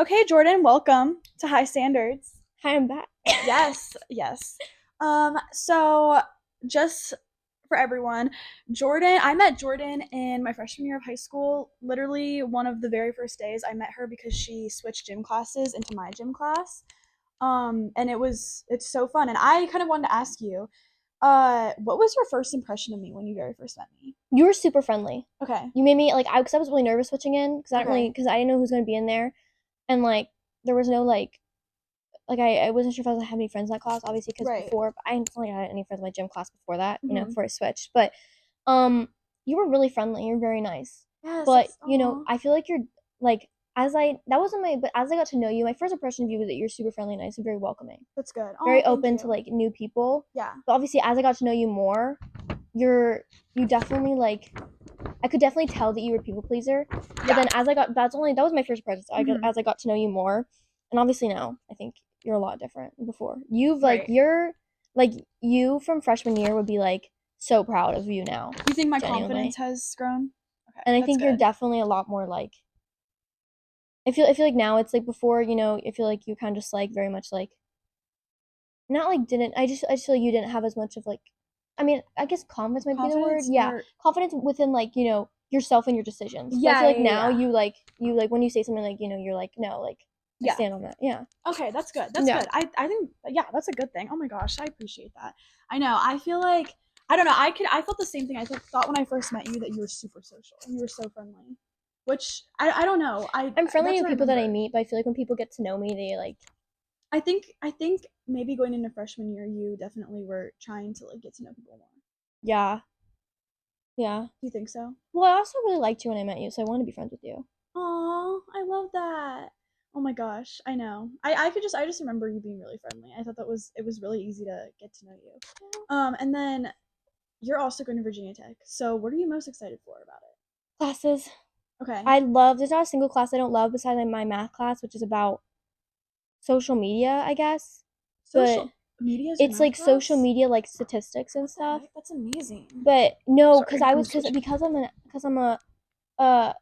Okay, Jordan, welcome to High Standards. Hi, I'm back. Yes, yes. So just for everyone, I met Jordan in my freshman year of high school. Literally one of the very first days I met her because she switched gym classes into my gym class. And it's so fun. And I kind of wanted to ask you, what was your first impression of me when you very first met me? You were super friendly. Okay. You made me because I was really nervous switching in Okay. because I didn't know who was gonna be in there, and there was no I wasn't sure if I was gonna have any friends in that class, obviously because Right. before, but I didn't think I had any friends in my gym class before that, Mm-hmm. before I switched. But um, you were really friendly. You're very nice. Yes, But that's aw. I feel like you're like as I that wasn't my but as I got to know you, my first impression of you was that you're super friendly, nice, and very welcoming, That's good. Oh, very thank open to you. new people. Yeah. But obviously, as I got to know you more, you definitely I could definitely tell that you were a people pleaser. But Yeah. then that was my first impression. So Mm-hmm. as I got to know you more, and obviously now I think you're a lot different than before. Right. Like you from freshman year would be so proud of you now, You think my confidence genuinely. has grown? Okay, And I that's think you're good. definitely a lot more I feel like now it's like before, I feel like you kind of just very much not didn't I just feel like you didn't have as much of I mean, I guess confidence might be the word. Confidence Yeah. or Confidence within yourself and your decisions. But I yeah, feel like yeah, now yeah. you when you say something you're no, I Yeah. stand on that. Yeah. Okay, that's good. That's Yeah. good. I think yeah, that's a good thing. Oh my gosh, I appreciate that. I know. I feel like I don't know. I felt the same thing. Thought when I first met you that you were super social. You were so friendly. Which I don't know. I I'm friendly That's with what I people that I remember. meet, but I feel like when people get to know me, they I think maybe going into freshman year you definitely were trying to like get to know people more. yeah. Yeah. Do you think so? Well, I also really liked you when I met you, so I want to be friends with you. Aw, I love that. Oh my gosh, I know. I just remember you being really friendly. I thought it was really easy to get to know you. And then you're also going to Virginia Tech. So what are you most excited for about Classes. it? Okay. I love there's not a single class I don't love besides my math class, which is about social media, I guess. But Social media is your it's math social class? media statistics and What the stuff. heck? That's amazing. But no, Sorry, I'm switching. because I'm a uh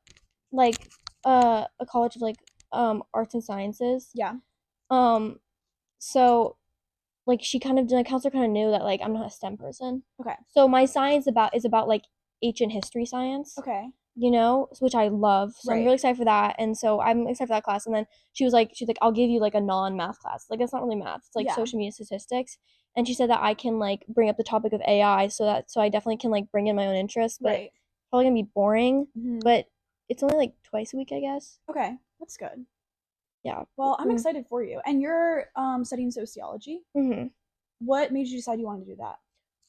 like a college of arts and sciences. Yeah. Um so my counselor kind of knew that I'm not a STEM person. Okay. So my science about is about ancient history science, Okay. which I love. So I'm Right. really excited for that. And so I'm excited for that class. And then she's like, I'll give you a non-math class. Like it's not really math. It's Yeah. social media statistics. And she said that I can bring up the topic of AI so I definitely can bring in my own interests, but Right. probably gonna be boring. Hmm. But it's only twice a week, I guess. Okay. That's good. Yeah. Well, I'm Mm. excited for you. And you're studying sociology. Mhm. What made you decide you wanted to do that?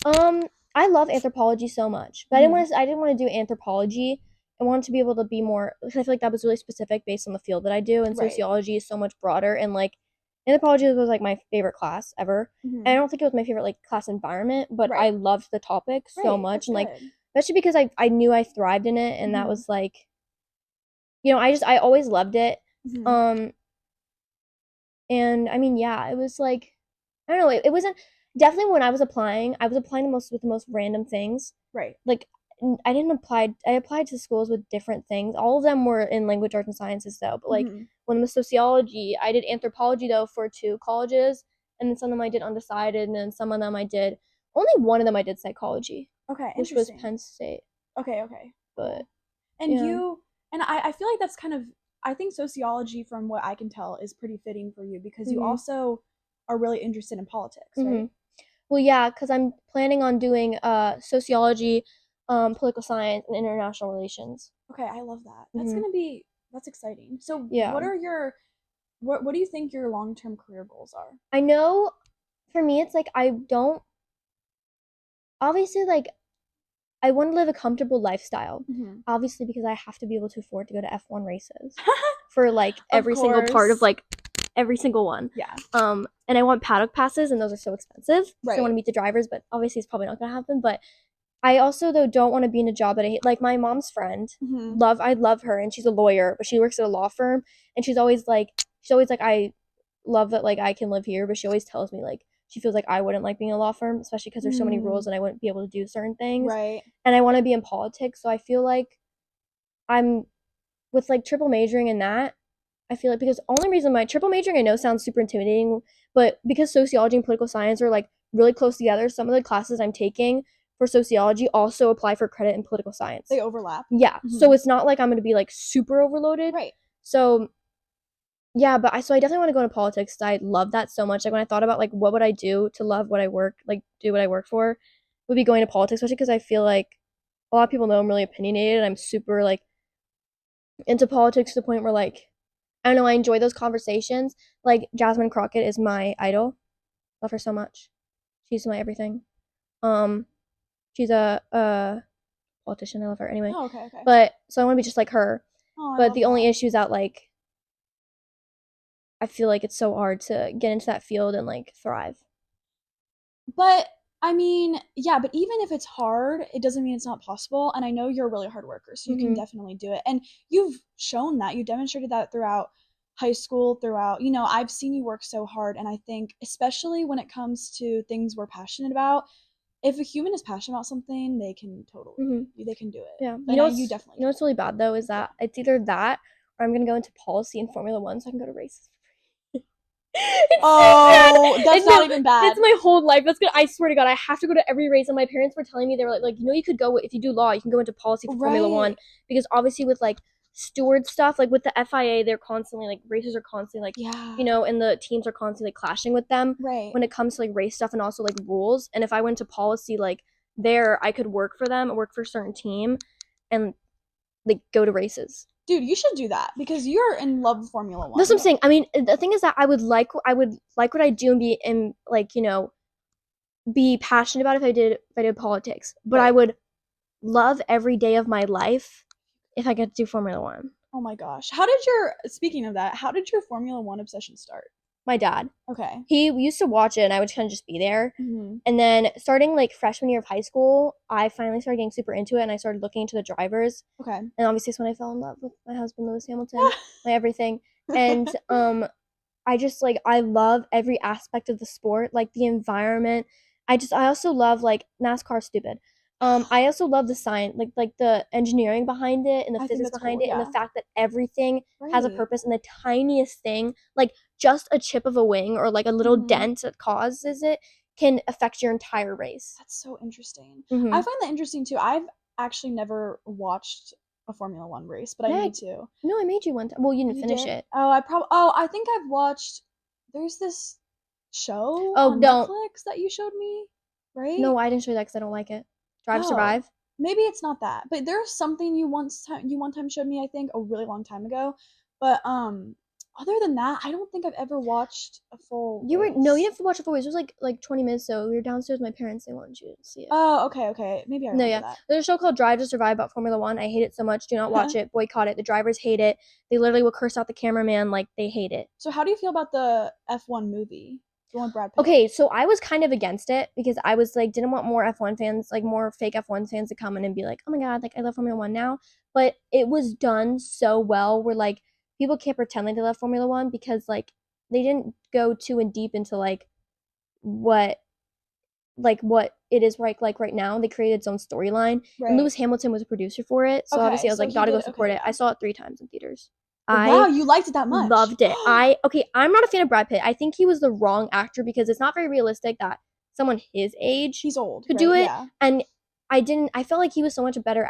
Um, I love anthropology so much, but Hmm. I didn't want to do anthropology. I wanted to be able to be more because I feel like that was really specific based on the field that I do, and Right. sociology is so much broader. And anthropology was my favorite class ever. And I Hmm. don't think it was my favorite class environment, but I Right. loved the topic so Right. much, That's and good. especially because I knew I thrived in it, and that Hmm. was I always loved it. Hmm. Um, and I mean, yeah, it was I don't know, it wasn't definitely when I was applying with the most random things. Right. Like I applied to schools with different things. All of them were in language arts and sciences though. But Hmm. when it was sociology, I did anthropology though for two colleges, and then some of them I did undecided, and then some of them I did only one of them I did psychology, Okay. which was Interesting. Penn State. Okay. Okay. But Cool. And yeah. you and I feel like that's kind of I think sociology, from what I can tell, is pretty fitting for you because you Mhm. also are really interested in politics, right? Mhm. Well, yeah, because I'm planning on doing sociology, political science, and international relations. Okay, I love that. Hmm. That's exciting. So, Yeah, what do you think your long-term career goals are? I know. For me, it's I don't obviously I want to live a comfortable lifestyle. Hmm. Obviously, because I have to be able to afford to go to F1 races for Of every single part of course. every single one. Yeah. And I want paddock passes, and those are so expensive. So I want Right. to meet the drivers, but obviously it's probably not gonna happen. But I also though don't want to be in a job that I hate. Like my mom's friend, Hmm. I love her, and she's a lawyer, but she works at a law firm, and she's always like I love that I can live here, but she always tells me she feels like I wouldn't like being in a law firm, especially because there's so many Mm, rules and I wouldn't be able to do certain things. right. And I want to be in politics, so I feel like I'm with triple majoring in that. I feel like because only reason my triple majoring I know sounds super intimidating, but because sociology and political science are like really close together, some of the classes I'm taking for sociology also apply for credit in political science. They overlap. Yeah. So it's not like I'm going to be like super overloaded. Right. So yeah, but I definitely want to go into politics. I love that so much. Like when I thought about like what would I do to love what I work, like do what I work for, would be going to politics, especially because I feel like a lot of people know I'm really opinionated and I'm super like into politics to the point where like I don't know, I enjoy those conversations. Like Jasmine Crockett is my idol. Love her so much. She's my everything. Um she's a politician. I love her anyway. Oh, okay. But so I want to be just like her. Oh, I But love the only that. issue is that like I feel like it's so hard to get into that field and like thrive. But I mean, yeah, but even if it's hard, it doesn't mean it's not possible. And I know you're a really hard worker, so you can definitely do it. And you've shown that. You demonstrated that throughout high school, throughout, I've seen you work so hard. And I think, especially when it comes to things we're passionate about, if a human is passionate about something, they can Mm-hmm. they can do it. Yeah. And you definitely You know can. what's really bad though is Yeah. that it's either that or I'm gonna go into policy and Formula One so I can go to races. It's so Oh, bad. that's And not no, even bad. it's my whole life. That's good. I swear to God, I have to go to every race. And my parents were telling me they were like, you could go if you do law, you can go into policy for Formula One Right. because obviously with like steward stuff, like with the FIA, they're constantly like races are constantly like Yeah. and the teams are constantly like clashing with them Right. when it comes to like race stuff and also like rules. And if I went to policy, like there, I could work for them, work for a certain team, and like go to races. Dude, you should do that because you're in love with Formula One. That's what I'm saying. I mean, the thing is that I would like what I do and be and like be passionate about if I did politics. But Right. I would love every day of my life if I get to do Formula One. Oh my gosh. Speaking of that, how did your Formula One obsession start? My dad. Okay. He used to watch it and I would kind of just be there. Mm-hmm. And then starting like freshman year of high school, I finally started getting super into it and I started looking into the drivers. Okay. And obviously it's when I fell in love with my husband, Lewis Hamilton, my everything. And I just like I love every aspect of the sport, like the environment. I also love like NASCAR stupid. I also love the science, like the engineering behind it and the I think physics that's behind cool, it and the yeah. fact that everything has a Right. purpose and the tiniest thing, like just a chip of a wing or like a little dent that causes it can affect your entire race. That's so interesting. I Mm-hmm. find that interesting too. I've actually never watched a Formula One race, but I Yeah, need to. no, I made you one time. Well, you didn't You finish did? it. I think I've watched there's this show Oh, on don't. Netflix that you showed me, right? No, I didn't show you that because I don't like it. Drive to Oh, Survive. maybe it's not that. But there's something you one time showed me, I think, a really long time ago. But other than that, I don't think I've ever watched a full You were no, you race. didn't have to watch it for. It was like 20 minutes. So we were downstairs. My parents they wanted you to see it. Oh, okay. Maybe I No, remember yeah. that. There's a show called Drive to Survive about Formula One. I hate it so much. Do not watch it. Boycott it. The drivers hate it. They literally will curse out the cameraman. Like they hate it. So how do you feel about the F1 movie? The one with Brad Pitt? Okay, so I was kind of against it because I was like didn't want more F1 fans, like more fake F1 fans to come in and be like, "Oh my god, like I love Formula 1 now." But it was done so well where like people can't pretend like they love Formula 1 because like they didn't go too in deep into what what it is like right now. They created its own storyline. And Right. Lewis Hamilton was a producer for it. So Okay, obviously I was so like, he gotta go did support okay, it. I yeah. saw it 3 times in theaters. Wow, I you liked it that much. loved it. I'm not a fan of Brad Pitt. I think he was the wrong actor because it's not very realistic that someone his age He's old, could right? do it. Yeah. And I felt like he was so much a better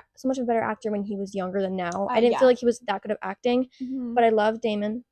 actor when he was younger than now. I didn't feel Yeah. like he was that good of acting, Hmm. but I love Damien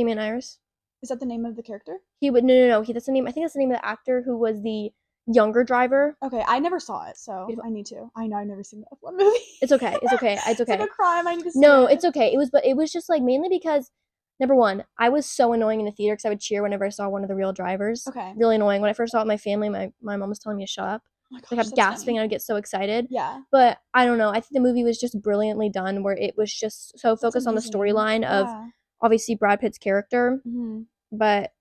Iris. Is that the name of the character? He would no. He that's the name. I think that's the name of the actor who was the younger driver. Okay, I never saw it, so Beautiful. I need to. I know I've never seen the F1 movie. It's okay. It's okay. It's It's like okay. a crime. I need to see No, it. it's okay. It was just like mainly because number one, I was so annoying in the theater because I would cheer whenever I saw one of the real drivers. Okay. Really annoying. When I first saw it with my family, my mom was telling me to shut up. Oh my So I gosh, kept that's gasping funny. and I'd get so excited. Yeah. But I don't know. I think the movie was just brilliantly done where it was just so That's focused on the amazing. storyline of Yeah. obviously Brad Pitt's character. Hmm. But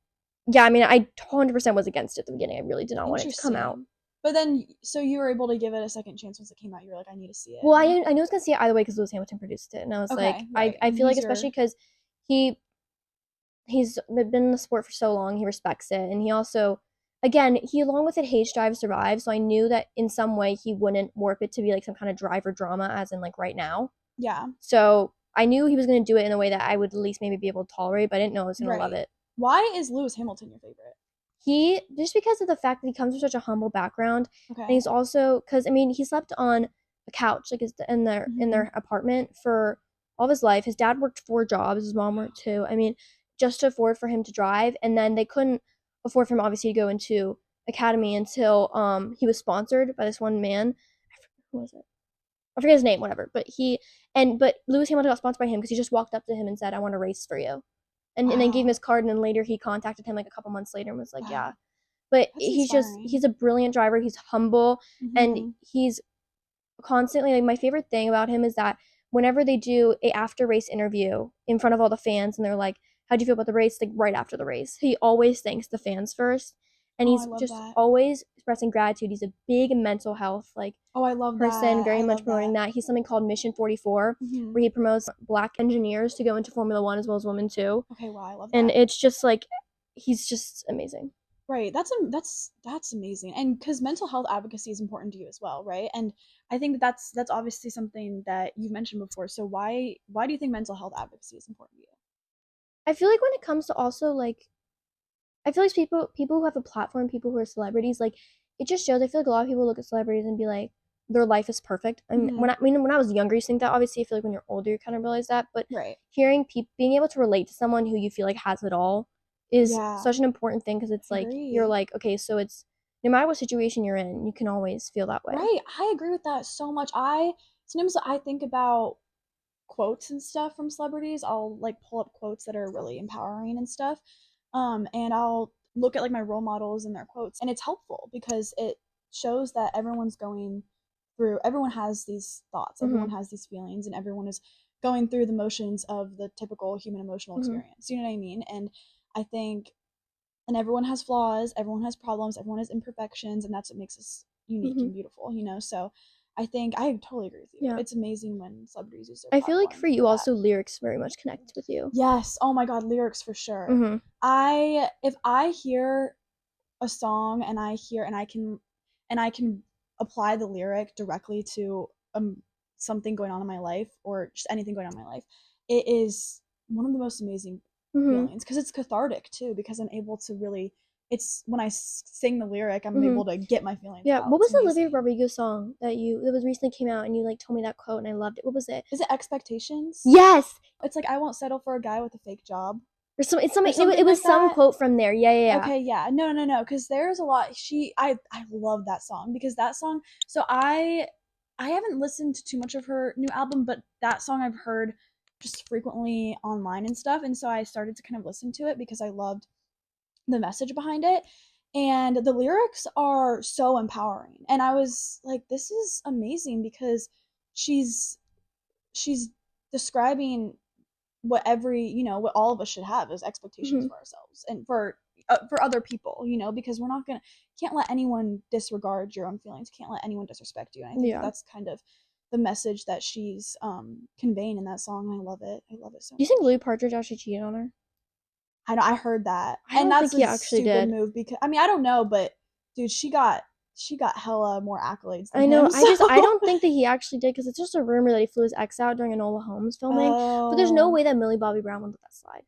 yeah, I mean, I 100% was against it at the beginning. I really did not want it to come out. Interesting. But then, so you were able to give it a second chance once it came out. You were like, I need to see it. Well, I knew I was gonna see it either way because Lewis Hamilton produced it, and I was Okay, like, right. I And feel like he's your especially because he he's been in the sport for so long, he respects it, and he also, again, he along with it hates Drive Survive, so I knew that in some way he wouldn't warp it to be like some kind of driver drama, as in like right now. yeah. So I knew he was gonna do it in a way that I would at least maybe be able to tolerate, but I didn't know I was gonna love Right. it. Why is Lewis Hamilton your favorite? He just because of the fact that he comes from such a humble background, and Okay. he's also because I mean he slept on a couch like in Hmm. their apartment for all of his life. His dad worked 4 jobs, his mom worked 2. I mean, just to afford for him to drive, and then they couldn't afford for him obviously to go into academy until he was sponsored by this one man. Who was it? I forget his name, whatever. But Lewis Hamilton got sponsored by him because he just walked up to him and said, "I want to race for you," and then gave him Wow. his card. And then later he contacted him like a couple months later and was like, "Yeah." Wow. But That's inspiring. he's a brilliant driver. He's humble and Hmm. he's constantly like my favorite thing about him is that whenever they do a after race interview in front of all the fans and they're like, "How'd you feel about the race?" Like right after the race, he always thanks the fans first, and Oh, I he's love just that. always expressing gratitude. He's a big mental health like Oh, I love person, that. very I much love promoting that. that. He's something called Mission 44, Hmm. where he promotes black engineers to go into Formula One as well as women too. Okay, wow, I love And that. it's just like he's just amazing. Right. That's amazing. And because mental health advocacy is important to you as well, right? And I think that's obviously something that you've mentioned before. So why do you think mental health advocacy is important to you? I feel like when it comes to also like I feel like people who have a platform, people who are celebrities, like it just shows. I feel like a lot of people look at celebrities and be like, their life is perfect. Hmm. When I was younger, you think that. Obviously, I feel like when you're older, you kind of realize that. But Right. hearing people being able to relate to someone who you feel like has it all is Yeah, such an important thing because it's I like you're agree. like okay, so it's no matter what situation you're in, you can always feel that way. Right. I agree with that so much. I sometimes I think about quotes and stuff from celebrities. I'll like pull up quotes that are really empowering and stuff. And I'll look at like my role models and their quotes, and it's helpful because it shows that everyone has these thoughts, everyone Mhm. has these feelings, and everyone is going through the motions of the typical human emotional Mhm. experience. You know what I mean? And I think and everyone has flaws, everyone has problems, everyone has imperfections, and that's what makes us unique Mhm. and beautiful, you know? So I think I totally agree with you. Yeah. It's amazing when celebrities use their I feel like platform for for you that. also lyrics very much connect with you. Yes. Oh my God, lyrics for sure. Mhm. If I hear a song and I can apply the lyric directly to something going on in my life or just anything going on in my life, it is one of the most amazing Mhm. feelings because it's cathartic too because I'm able to really it's when I sing the lyric I'm Mhm. able to get my feelings Yeah. out. What It's was the Olivia amazing. Rodrigo song that was recently came out and you like told me that quote and I loved it? What was it? Is it expectations? Yes. It's like I won't settle for a guy with a fake job Or some it's or something something it was like some that. quote from there. Yeah, yeah, yeah. Okay, yeah. No, no, no, because there's a lot. I love that song because that song. So I haven't listened to too much of her new album, but that song I've heard just frequently online and stuff, and so I started to kind of listen to it because I loved the message behind it, and the lyrics are so empowering. And I was like, this is amazing because she's she's describing what all of us should have as expectations Mhm. for ourselves and for other people, because we're not gonna can't let anyone disregard your own feelings, can't let anyone disrespect you. And I think that Yeah. that's kind of the message that she's conveying in that song. I love it so Do you think much. Louis Partridge actually cheated on her? I know, I heard that, I and don't that's think he a actually stupid did. move because I mean I don't know, but dude, she got hella more accolades than I know. him. So I don't think that he actually did because it's just a rumor that he flew his ex out during Enola Holmes filming. But there's no oh, way that Millie Bobby Brown would let that slide.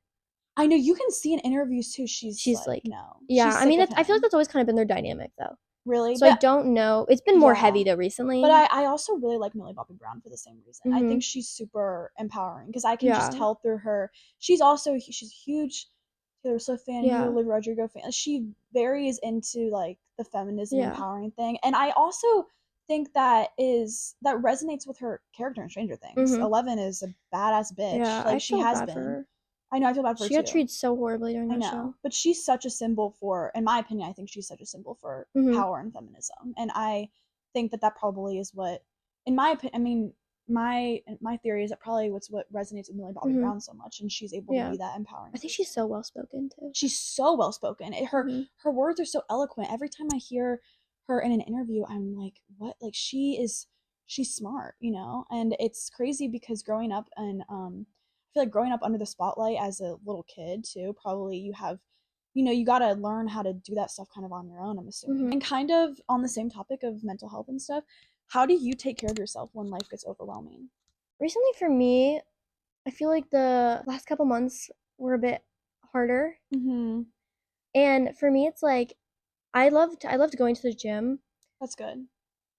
I know, you can see in interviews too, she's She's like, like, no, yeah. she's I sick mean, of I feel like him. that's always kind of been their dynamic though. Really, So I but don't know. It's been more yeah. heavy though But recently. I also really like Millie Bobby Brown for the same reason. I Mhm. think she's super empowering because I can just Yeah. tell through her. She's a huge Taylor Swift fan, huge Yeah. Olivia Rodrigo fan. She varies into like the feminism Yeah. empowering thing, and I also think that resonates with her character in Stranger Things. Mhm. 11 is a badass bitch, Yeah. like I she feel has bad for been. her. I know, I feel bad for her She got too. treated so horribly during I that know, show. but she's such a symbol for, in my opinion, I think she's such a symbol for Mhm. power and feminism, and I think that probably is what, in my opinion, I mean, my theory is that probably what's what resonates with Millie Bobby Mhm. Brown so much, and she's able to Yeah. be that empowering I think she's person. so well spoken too. She's so well spoken. Her Mhm. her words are so eloquent. Every time I hear her in an interview, I'm like, what? Like she's smart, and it's crazy because growing up and I feel like growing up under the spotlight as a little kid too, probably you got to learn how to do that stuff kind of on your own, I'm assuming. Mhm. And kind of on the same topic of mental health and stuff, how do you take care of yourself when life gets overwhelming? Recently for me, I feel like the last couple months were a bit harder. Mm-hmm. And for me, it's like I loved going to the gym. That's good.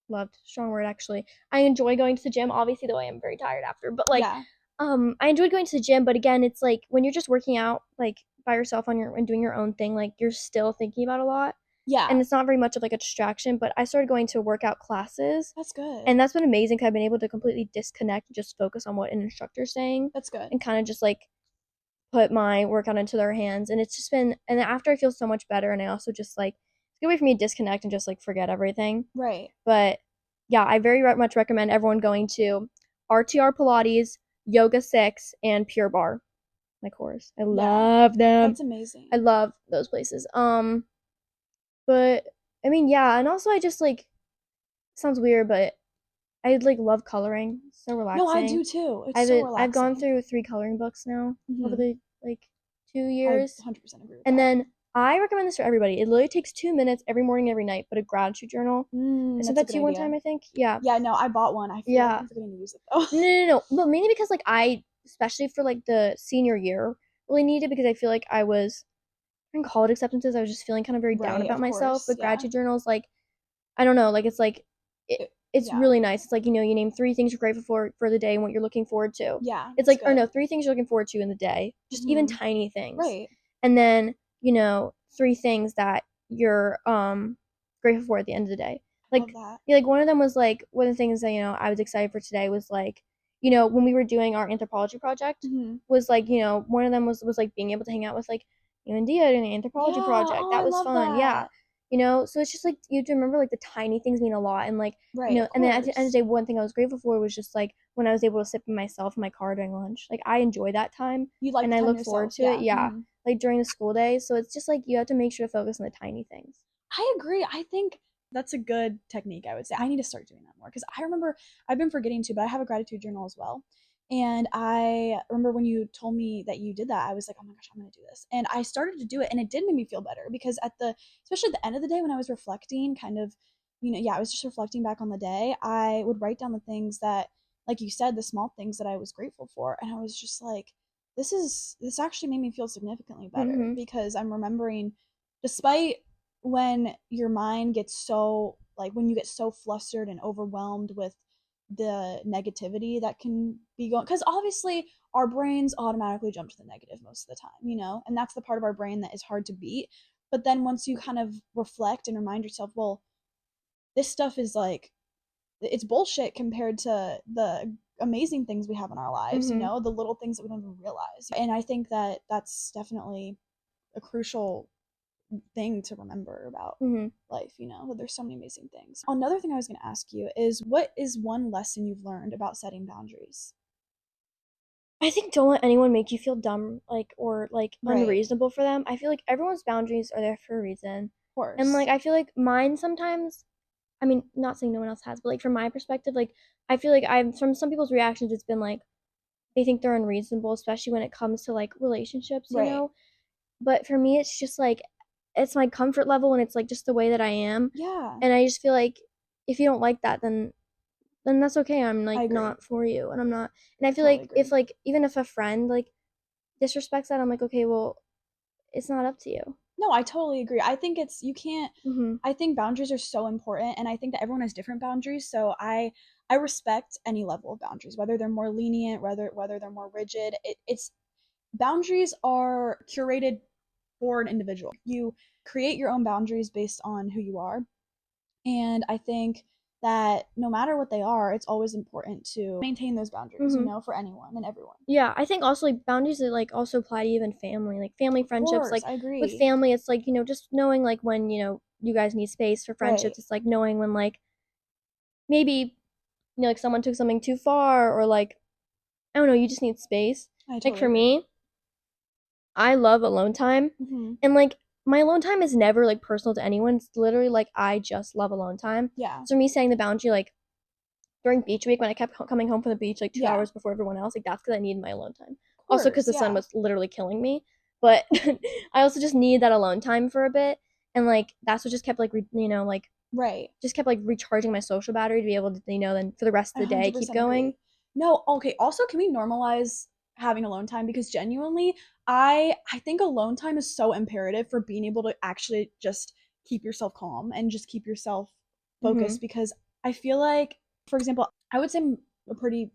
Loved, strong word actually. I enjoy going to the gym. Obviously, though I am very tired after, but like, Yeah. I enjoyed going to the gym. But again, it's like when you're just working out like by yourself on your and doing your own thing, like you're still thinking about a lot, and Yeah. it's not very much of like a distraction. But I started going to workout classes, That's good. and that's been amazing because I've been able to completely disconnect and just focus on what an instructor's saying, That's good. and kind of just like put my workout into their hands. And it's just been, and after I feel so much better, and I also just like it's a good way for me to disconnect and just like forget everything. Right. But yeah, I very much recommend everyone going to RTR Pilates, Yoga 6, and Pure Barre, my course. I Yeah. love them. That's I amazing. love those places. But I mean, yeah, and also I just like sounds weird, but I like love coloring. It's so No, I relaxing. do too. It's I've so I've gone relaxing. through 3 coloring books now over Mm-hmm. the like two I years. 100% agree with And that. then I recommend this for everybody. It literally takes 2 minutes every morning, every night, but a gratitude journal. I sent That's a that good to you one idea. time, I think. Yeah. Yeah, no, I bought one. I feel like Yeah. I'm forgetting to use it though. No, no, no. But mainly because like I, especially for like the senior year, really needed because I feel like I was in college acceptances. I was just feeling kind of very down Right, about of myself. course. But Yeah. gratitude journals, like I don't know, like it's Yeah. really nice. It's like you name 3 things you're grateful for the day and what you're looking forward to. Yeah, It's that's like or good. no, 3 things you're looking forward to in the day, just even Mm-hmm. tiny things, Right. and then 3 things that you're grateful for at the end of the day. I love Like that. yeah, like one of them was like one of the things that I was excited for today was like when we were doing our anthropology project Mm-hmm. was like one of them was like being able to hang out with like you and Dia doing the anthropology Yeah. project. Oh, That I was love fun. Yeah. that. So it's just like you have to remember like the tiny things mean a lot and like Right, of and then at the end of course. the day, one thing I was grateful for was just like when I was able to sit by myself in my car during lunch. Like I enjoy that time You like and the I time look to forward yourself. to it. Yeah. Yeah. Mm-hmm. Like during the school day. So it's just like you have to make sure to focus on the tiny things. I agree. I think that's a good technique, I would say. I need to start doing that more because I remember I've been forgetting to, but I have a gratitude journal as well. And I remember when you told me that you did that, I was like, oh my gosh, I'm going to do this. And I started to do it, and it did make me feel better because especially at the end of the day when I was reflecting, kind of, yeah, I was just reflecting back on the day, I would write down the things that, like you said, the small things that I was grateful for. And I was just like, this actually made me feel significantly better Mm-hmm. because I'm remembering, despite when your mind gets so like when you get so flustered and overwhelmed with the negativity that can be going, because obviously our brains automatically jump to the negative most of the time, and that's the part of our brain that is hard to beat. But then once you kind of reflect and remind yourself, well, this stuff is like, it's bullshit compared to the amazing things we have in our lives, Mm-hmm. the little things that we don't even realize. And I think that that's definitely a crucial thing to remember about Mm-hmm. life, that there's so many amazing things. Another thing I was going to ask you is, what is one lesson you've learned about setting boundaries? I think don't let anyone make you feel dumb, like or like Right. Of unreasonable for them. I feel like everyone's boundaries are there for a reason. And course. like I feel like mine sometimes I mean, not saying no one else has, but like from my perspective, like I feel like I'm from some people's reactions, it's been like they think they're unreasonable, especially when it comes to like relationships. Right. But for me, it's just like it's my comfort level and it's like just the way that I am. Yeah, And I just feel like if you don't like that, then that's okay. I'm I like agree. not for you, and I'm not. And I feel Totally like if agree. like even if a friend like disrespects that, I'm like okay, well, it's not up to you. No, I totally agree. I think it's you can't Mhm. I think boundaries are so important, and I think that everyone has different boundaries, so I respect any level of boundaries, whether they're more lenient, whether they're more rigid. It's boundaries are curated for an individual. You create your own boundaries based on who you are. And I think that no matter what they are, it's always important to maintain those boundaries, Mhm. for anyone and everyone. Yeah, I think also like boundaries that like also apply to even family, like family Of friendships. course, Like I with agree. family, it's like just knowing like when you guys need space for Right. friendships. It's like knowing when like maybe like someone took something too far or like I don't know, you just need space. I Like totally for agree. me, I love alone time. Hmm. And like my alone time is never like personal to anyone. It's literally like I just love alone time. Yeah. So me setting the boundary like during beach week when I kept coming home from the beach like two Yeah. hours before everyone else, like that's because I needed my alone time. Of Also because course. the sun Yeah. was literally killing me, but I also just needed that alone time for a bit, and like that's what just kept like like Right. just kept like recharging my social battery to be able to then for the rest of I the day keep 100% going. agree. No, okay. Also, can we normalize having alone time, because genuinely I think alone time is so imperative for being able to actually just keep yourself calm and just keep yourself Mm-hmm. focused. Because I feel like, for example, I would say I'm a pretty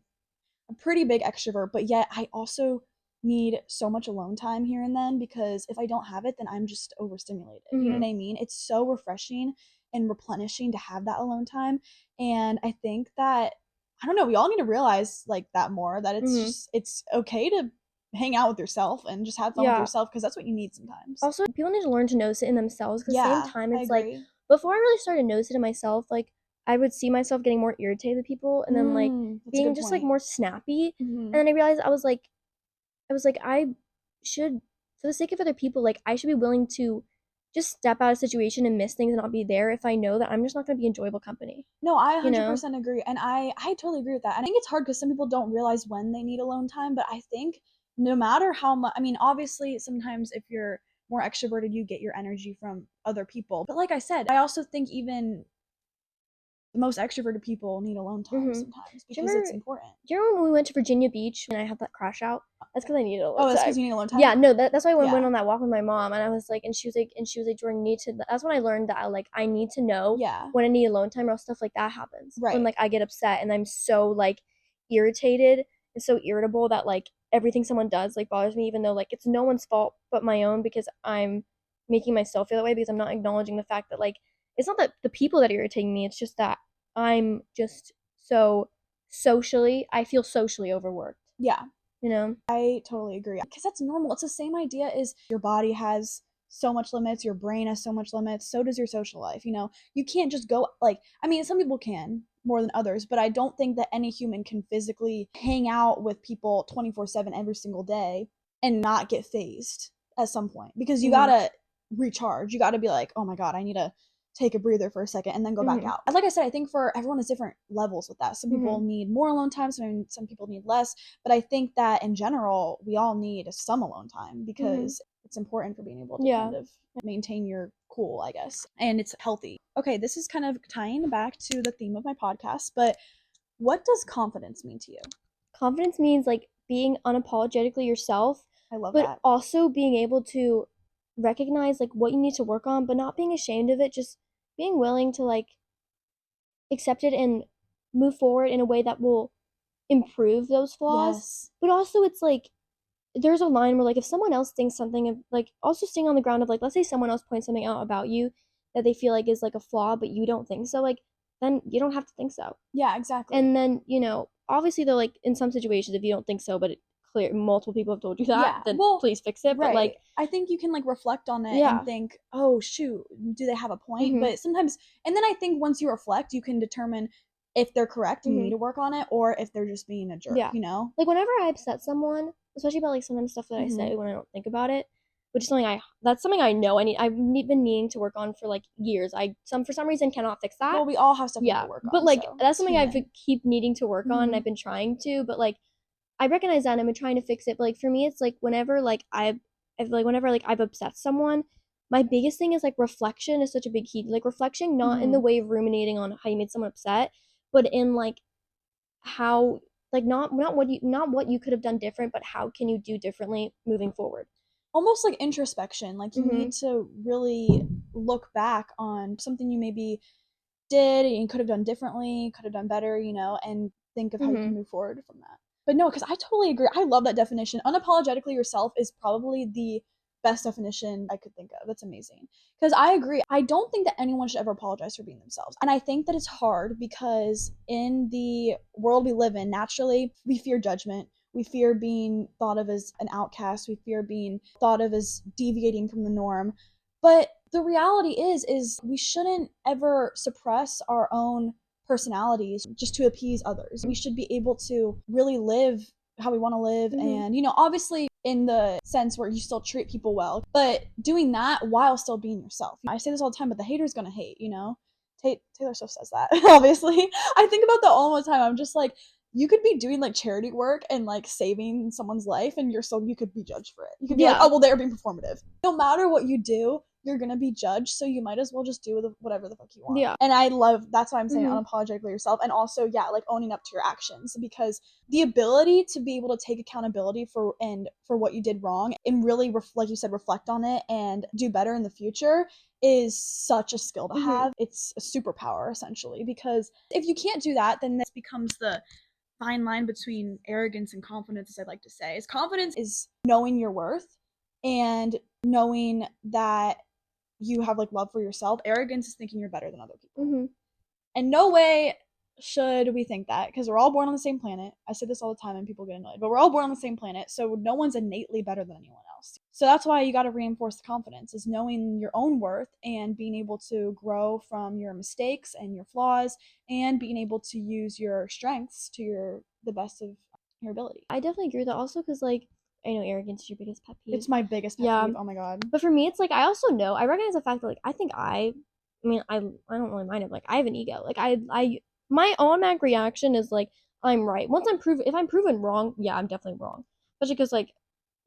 big extrovert, but yet I also need so much alone time here and then, because if I don't have it, then I'm just overstimulated. You know Mm-hmm. what I mean? It's so refreshing and replenishing to have that alone time. And I think that, I don't know, we all need to realize like that more, that Mm-hmm. it's okay to hang out with yourself and just have fun with Yeah. yourself, because that's what you need sometimes. Also, people need to learn to notice it in themselves because same Yeah, time I it's like agree. before I really started to notice it in myself, like I would see myself getting more irritated with people and then like That's a being good just like point. more snappy. Hmm. And then I realized I was like I should, for the sake of other people, like I should be willing to just step out of a situation and miss things and not be there if I know that I'm just not going to be enjoyable company, No, I you know? 100% agree. And I totally agree with that. And I think it's hard because some people don't realize when they need alone time. But I think no matter how much, I mean, obviously, sometimes if you're more extroverted, you get your energy from other people. But like I said, I also think even the most extroverted people need alone time Mhm. sometimes Do you because it's remember important. do you remember when we went to Virginia Beach and I had that crash out? That's because I needed a Oh, little that's because time. you need alone time? Yeah, no, that's why I went Yeah. on that walk with my mom and I was like, and she was like, Jordan, you need to. That's when I learned that I need to know Yeah. when I need alone time or else stuff like that happens. When Right. like I get upset and I'm so like irritated and so irritable that like everything someone does like bothers me, even though like it's no one's fault but my own because I'm making myself feel that way because I'm not acknowledging the fact that like it's not that the people that are irritating me, it's just that I'm just so I feel socially overworked, Yeah. you know? I totally agree. Because that's normal. It's the same idea as your body has so much limits, your brain has so much limits, so does your social life. You can't just go like, I mean, some people can more than others, but I don't think that any human can physically hang out with people 24/7 every single day and not get phased at some point, because you Mhm. gotta recharge. You gotta be like, oh my God, I need to take a breather for a second and then go back Mhm. out. And like I said, I think for everyone is different levels with that. Some people Mhm. need more alone time, some people need less. But I think that in general, we all need some alone time Mhm. because it's important for being able to Yeah. kind of maintain your cool, I guess. And it's healthy. Okay, this is kind of tying back to the theme of my podcast, but what does confidence mean to you? Confidence means like being unapologetically yourself, I love but that. also being able to recognize like what you need to work on, but not being ashamed of it, just being willing to like accept it and move forward in a way that will improve those flaws. Yes. But also it's like there's a line where like if someone else thinks something of like also staying on the ground of like let's say someone else points something out about you that they feel like is like a flaw but you don't think so, like then you don't have to think so. Yeah, exactly. And then obviously they're like in some situations if you don't think so but it clear multiple people have told you that, Yeah. then Well, please fix it, but right. like I think you can like reflect on it and yeah. think, oh, shoot, do they have a point? Mhm. But sometimes, and then I think once you reflect, you can determine if they're correct and you need Mhm. to work on it, or if they're just being a jerk, Yeah. you know? Like whenever I upset someone, especially about like sometimes stuff that I Hmm. say when I don't think about it, which is something I that's something I know been needing to work on for like years. I some for some reason cannot fix that. Well, we all have stuff we need to Yeah. work But on, like so that's it's something I've human. keep needing to work on and Hmm. I've been trying to, but like I recognize that and I've been trying to fix it. But like for me it's like whenever like I've upset someone, my biggest thing is like reflection is such a big key. Like reflection not in the Hmm. way of ruminating on how you made someone upset, but in like how like not what you could have done different, but how can you do differently moving forward. Almost like introspection. Like you Mm-hmm. need to really look back on something you maybe did and could have done differently, could have done better, and think of how you Mm-hmm. can move forward from that. But no, because I totally agree. I love that definition. Unapologetically yourself is probably the best definition I could think of. That's amazing. Because I agree. I don't think that anyone should ever apologize for being themselves. And I think that it's hard because in the world we live in, naturally, we fear judgment. We fear being thought of as an outcast. We fear being thought of as deviating from the norm. But the reality is we shouldn't ever suppress our own personalities just to appease others. We should be able to really live how we want to live, Mm-hmm. and obviously in the sense where you still treat people well, but doing that while still being yourself. I say this all the time, but the hater's gonna hate. Taylor Swift says that. Obviously, I think about that all the time. I'm just like, you could be doing like charity work and like saving someone's life and you could be judged for it. You could be like, Yeah. oh well, they're being performative. No matter what you do, you're gonna be judged, so you might as well just do whatever the fuck you want. Yeah. And I love, that's why I'm saying Mhm. unapologetically yourself, and also, yeah, like owning up to your actions, because the ability to be able to take accountability for what you did wrong and really like you said, reflect on it and do better in the future is such a skill to Mhm. have. It's a superpower essentially, because if you can't do that, then this becomes the fine line between arrogance and confidence, as I'd like to say. Is confidence is knowing your worth and knowing that you have like love for yourself. Arrogance is thinking you're better than other people. Mhm. And no way should we think that, because we're all born on the same planet. I say this all the time and people get annoyed, but we're all born on the same planet, so no one's innately better than anyone else. So that's why you got to reinforce the confidence, is knowing your own worth and being able to grow from your mistakes and your flaws and being able to use your strengths to the best of your ability. I definitely agree with that also because, like, I know arrogance is your biggest pet peeve. It's my biggest pet Yeah. peeve. Oh my god. But for me, it's like I also know I recognize the fact that like I mean I don't really mind it. Like I have an ego. Like I my automatic reaction is like I'm right. Once I'm proven if I'm proven wrong, yeah, I'm definitely wrong. Especially because like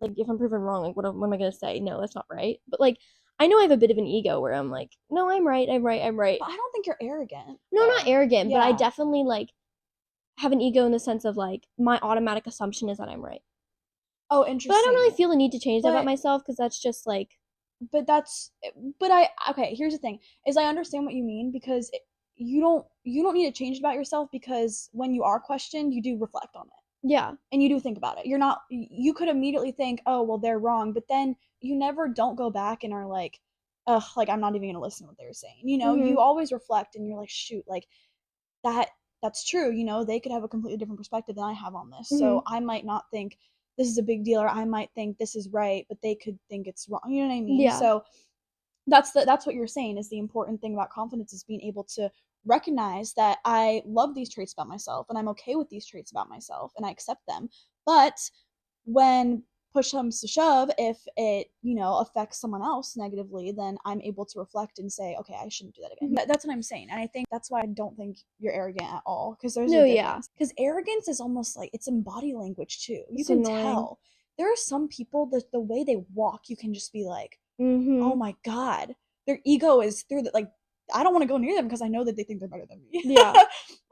if I'm proven wrong, like what am I gonna say? No, that's not right. But like I know I have a bit of an ego where I'm like, no, I'm right, I'm right, I'm right. But I don't think you're arrogant No, I'm not though. arrogant, but I Yeah. definitely like have an ego in the sense of like my automatic assumption is that I'm right. Oh, But I don't really interesting. feel the need to change that about But myself because that's just like but that's but I okay, here's the thing, is I understand what you mean, because you don't need to change it about yourself, because when you are questioned, you do reflect on it yeah. and you do think about it. You're not, you could immediately think, oh well, they're wrong, but then you never don't go back and are like, ugh, like I'm not even gonna listen to what they're saying. You Mhm. always reflect and you're like, shoot, like that that's true. They could have a completely different perspective than I have on this. So Mhm. I might not think this is a big deal, or I might think this is right, but they could think it's wrong. You know what I mean? Yeah. So that's what you're saying, is the important thing about confidence, is being able to recognize that I love these traits about myself and I'm okay with these traits about myself and I accept them. But when push comes to shove, if it affects someone else negatively, then I'm able to reflect and say, okay, I shouldn't do that again. Mhm. That's what I'm saying, and I think that's why I don't think you're arrogant at all, because there's a No, yeah. difference. Because arrogance is almost like it's in body language too. You It's can annoying. tell there are some people that the way they walk, you can just be like, oh Mhm. my god, their ego is through the, like, I don't want to go near them because I know that they think they're better than me. Yeah.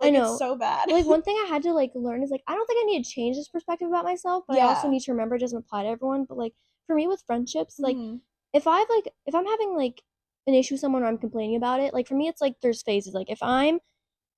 I Like, it's know. so bad. But, like, one thing I had to, like, learn is, like, I don't think I need to change this perspective about myself, but I also Yeah. need to remember it doesn't apply to everyone. But, like, for me with friendships, like, Hmm. if I'm having, like, an issue with someone or I'm complaining about it, like, for me, it's, like, there's phases. Like, if I'm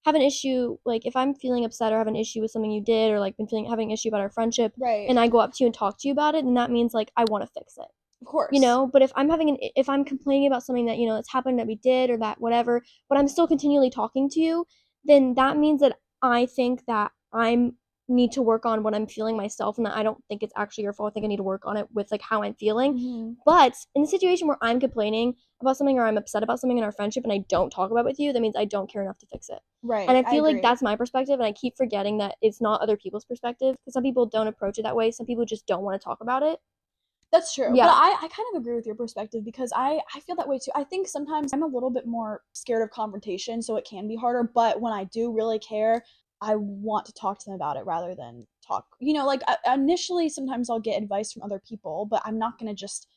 have an issue, like, if I'm feeling upset or have an issue with something you did or, like, having an issue about our friendship Right. and I go up to you and talk to you about it, then that means, like, I wanna fix it. Of course. But if I'm complaining about something that that's happened that we did or that whatever, but I'm still continually talking to you, then that means that I think that I'm need to work on what I'm feeling myself and that I don't think it's actually your fault. I think I need to work on it with like how I'm feeling. Hmm. But in the situation where I'm complaining about something or I'm upset about something in our friendship and I don't talk about it with you, that means I don't care enough to fix it. And Right. I I feel like agree. that's my perspective and I keep forgetting that it's not other people's perspective because some people don't approach it that way. Some people just don't want to talk about it. That's true. But Yeah. I kind of agree with your perspective, because I feel that way too. I think sometimes I'm a little bit more scared of confrontation, so it can be harder. But when I do really care, I want to talk to them about it rather than talk. Like initially, sometimes I'll get advice from other people, but I'm not going to just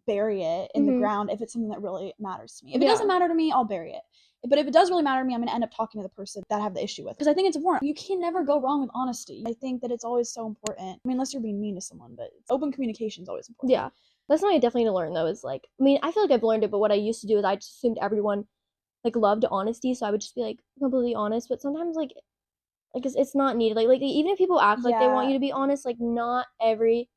bury it in the Mhm. ground if it's something that really matters to me. If it doesn't Yeah. matter to me, I'll bury it. But if it does really matter to me, I'm going to end up talking to the person that I have the issue with, because I think it's important. You can never go wrong with honesty. I think that it's always so important. I mean, unless you're being mean to someone, but open communication is always important. Yeah. That's something I definitely need to learn though, is like I mean, I feel like I've learned it, but what I used to do is I just assumed everyone like loved honesty, so I would just be like completely honest, but sometimes like it's not needed. Like even if people act like they want Yeah, you to be honest, like not every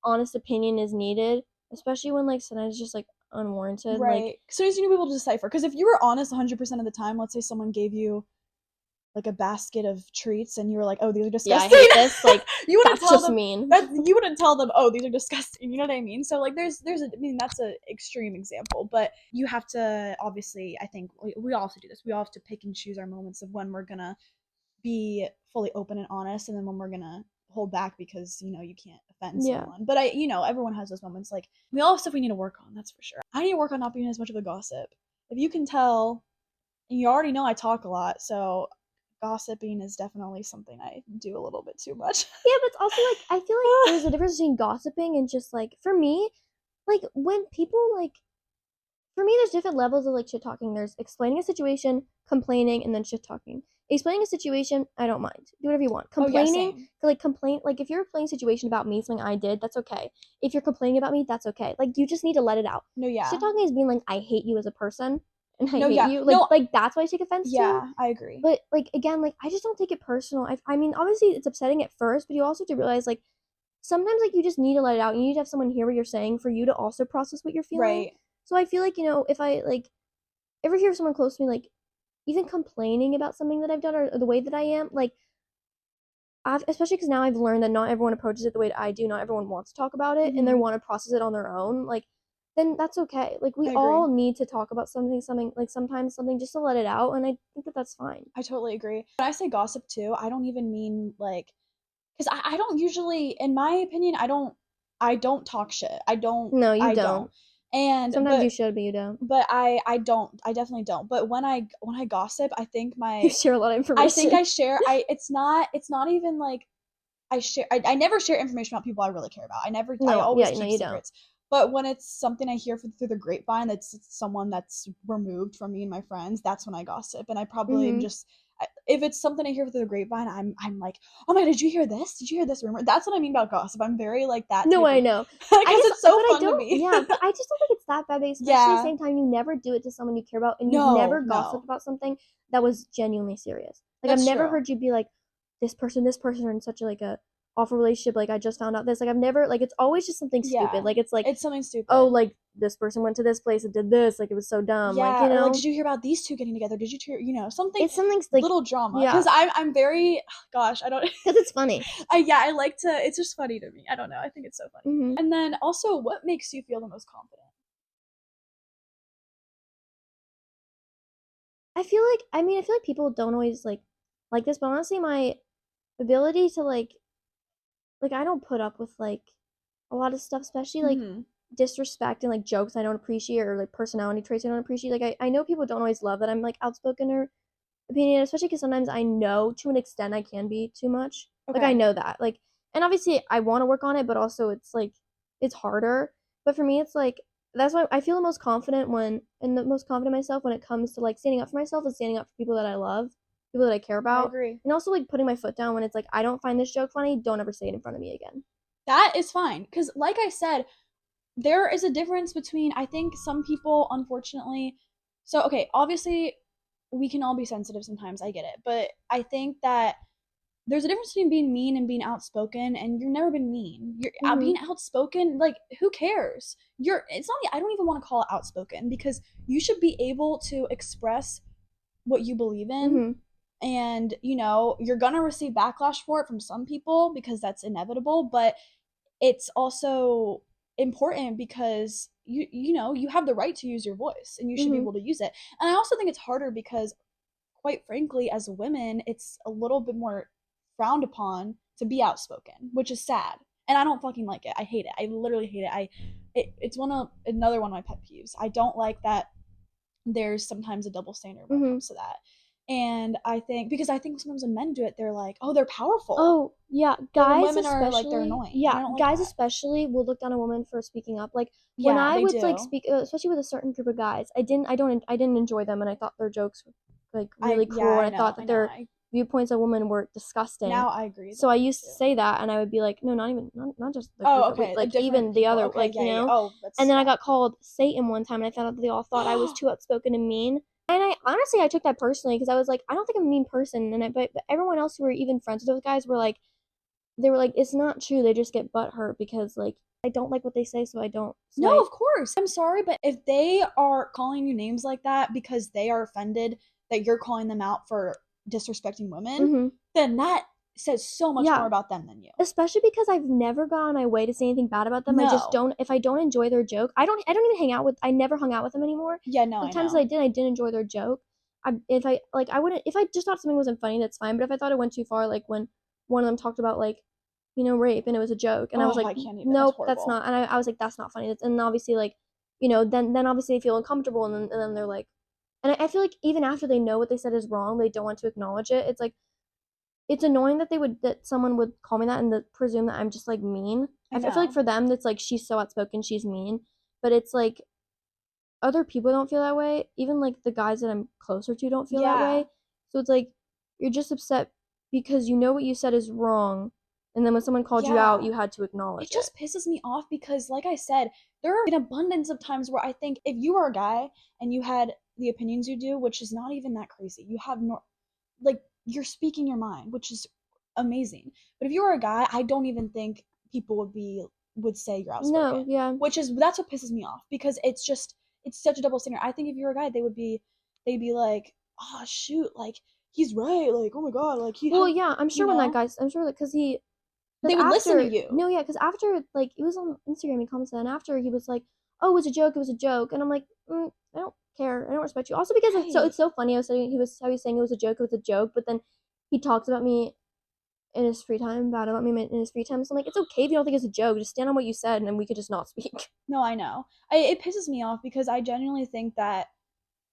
honest opinion is needed, especially when like sometimes it's just like unwarranted. Like right. So you need to be able to decipher. Because if you were honest 100% of the time, let's say someone gave you like a basket of treats and you were like, oh, these are yeah, I disgusting. hate this. Like you wouldn't that's tell just them mean. that you wouldn't tell them, oh, these are disgusting. You know what I mean? So like I mean, that's an extreme example, but you have to, obviously, I think we all have to do this. We all have to pick and choose our moments of when we're gonna be fully open and honest, and then when we're gonna hold back because you can't offend Yeah. someone. But everyone has those moments. Like, we all have stuff we need to work on, that's for sure. I need to work on not being as much of a gossip. If you can tell, and you already know I talk a lot, so gossiping is definitely something I do a little bit too much. Yeah, but it's also like I feel like there's a difference between gossiping and just like for me, like when people like for me, there's different levels of like shit talking. There's explaining a situation, complaining, and then shit talking. Explaining a situation, I don't mind. Do whatever you want. Oh yeah, Complaining, same. like if you're playing a situation about me, something I did, that's okay. If you're complaining about me, that's okay. Like you just need to let it out. No, Shit yeah. talking is being like, I hate you as a person, and I No, hate yeah. you. No, Like that's what I take offense to. yeah, I agree. But like again, like I just don't take it personal. I mean, obviously it's upsetting at first, but you also have to realize like sometimes like you just need to let it out. You need to have someone hear what you're saying for you to also process what you're feeling. Right. So I feel like, if I like ever hear someone close to me like even complaining about something that I've done or the way that I am, like especially because now I've learned that not everyone approaches it the way that I do. Not everyone wants to talk about it and they Mm-hmm. want to process it on their own. Like then that's okay. Like we I agree. all need to talk about something like sometimes something just to let it out, and I think that that's fine. I totally agree. When I say gossip too, I don't even mean like, because I don't usually, in my opinion, I don't talk shit. No, you I don't. don't. And Sometimes you should, but you don't. but I don't. I definitely don't. But when I gossip, I think You my share a lot of I think information. I share. It's not even like I never share information about people I really care about. I No, always yeah, no, keep you don't. secrets. But when it's something I hear through the grapevine that's someone that's removed from me and my friends, that's when I gossip. And I probably am Mm-hmm. just if it's something I hear through the grapevine, I'm like, oh my god, did you hear this? Did you hear this rumor? That's what I mean about gossip. I'm very like that No, type I of know. I because just, it's but so I fun to don't, me. yeah, but I just don't think it's that bad, but especially at the Yeah. same time, you never do it to someone you care about and you've No, never gossiped no. about something that was genuinely serious. Like, I've That's never true. heard you be like, this person are in such a, like, a awful relationship. Like, I just found out this. Like, I've never, like, it's always just something stupid. Yeah. Like, it's like, It's something oh, stupid. like, this person went to this place and did this. Like, it was so dumb. Like, Yeah, or like, did you hear about these two getting together? Did you hear, something it's something, like, little drama? yeah, Because I'm very, gosh, I don't, because it's funny. yeah, I like to. It's just funny to me. I don't know. I think it's so funny. Mm-hmm. And then also, what makes you feel the most confident? I feel like people don't always, like this, but honestly, my ability to, I don't put up with a lot of stuff, especially like Mm-hmm. disrespect and like jokes I don't appreciate or like personality traits I don't appreciate. I know people don't always love that I'm like outspoken or opinionated, especially because sometimes I know to an extent I can be too much. Like I Okay, know that. And obviously I want to work on it, but also it's like it's harder. But for me it's like that's why I feel the most confident and the most confident myself when it comes to like standing up for myself and standing up for people that I love, people that I care I about. agree. And also like putting my foot down when it's like I don't find this joke funny, don't ever say it in front of me again. That is fine. Because, like I said, there is a difference between, I think some people, unfortunately, so, okay, obviously, we can all be sensitive sometimes. I get it. But I think that there's a difference between being mean and being outspoken, and you've never been mean. You're Mhm. being outspoken, like who cares? It's not, I don't even want to call it outspoken, because you should be able to express what you believe in, Mhm. and you're gonna receive backlash for it from some people because that's inevitable, but it's also important because you have the right to use your voice and you should be Mhm. able to use it. And I also think it's harder because, quite frankly, as women, it's a little bit more frowned upon to be outspoken, which is sad. And I don't fucking like it. I hate it. I literally hate it. It's another one of my pet peeves. I don't like that there's sometimes a double standard when it Mhm. comes to that. And I think, because I think sometimes when men do it, they're like, oh, they're powerful. Oh, yeah, But when women are like, they're annoying. And I don't like guys that. especially will look down a woman for speaking up. Like when Yeah, I they would like do. speak, especially with a certain group of guys, I didn't enjoy them, and I thought their jokes were like really Yeah, cruel, and I thought I that know. their viewpoints of women were disgusting. Now I agree So I though used to too. say that, and I would be like, no, not just the Oh, group that we okay. like, Different even the people. other, Okay, yeah, yeah. Oh, And that's, then I yeah. got called Satan one time, and I found out that they all thought I was too outspoken and mean. And I honestly I took that personally because I was like, I don't think I'm a mean person, but everyone else who were even friends with those guys were like, it's not true. They just get butt hurt because like I don't like what they say, so I don't. So No, I. of course. I'm sorry, but if they are calling you names like that because they are offended that you're calling them out for disrespecting women, Mm-hmm. then that says so much more Yeah, about them than you. especially because I've never gone on my way to say anything bad about them. I just No. don't. If I don't enjoy their joke, I don't even hang out with. I never hung out with them anymore. Yeah, no, The I times that know. I didn't enjoy their joke. If I like, I wouldn't. If I just thought something wasn't funny, that's fine. But if I thought it went too far, like when one of them talked about like, rape and it was a joke, and I was Oh, like, I can't even. That's nope, that's horrible. not. And I was like, that's not funny. And obviously like, then obviously they feel uncomfortable, and then they're like, and I feel like even after they know what they said is wrong, they don't want to acknowledge it. It's like it's annoying that someone would call me that and presume that I'm just like mean. I I feel like know. for them it's like she's so outspoken, she's mean, but it's like other people don't feel that way. Even like the guys that I'm closer to don't feel that Yeah. way. So it's like you're just upset because you know what you said is wrong, and then when someone called you out, Yeah. you had to It acknowledge it. just pisses me off because, like I said, there are an abundance of times where I think if you are a guy and you had the opinions you do, which is not even that crazy, you have no, like, you're speaking your mind, which is amazing. But if you were a guy, I don't even think people would say you're No, outspoken, yeah. which is that's what pisses me off because it's such a double standard. I think if you were a guy, they'd be like, oh shoot, like he's right, like oh my god, like he Well, has, yeah, I'm you sure when that know, guy's, I'm sure that because they would listen to after, you. no, yeah, because after, like, it was on Instagram, he commented, and after he was like, oh, it was a joke. And I'm like, I don't care. I don't respect you. Also, because Right. it's so funny. I was saying, how he was saying it was a joke, but then he talks about me in his free time, bad about me in his free time. So I'm like, it's okay if you don't think it's a joke. Just stand on what you said, and then we could just not speak. No, I know. It pisses me off because I genuinely think that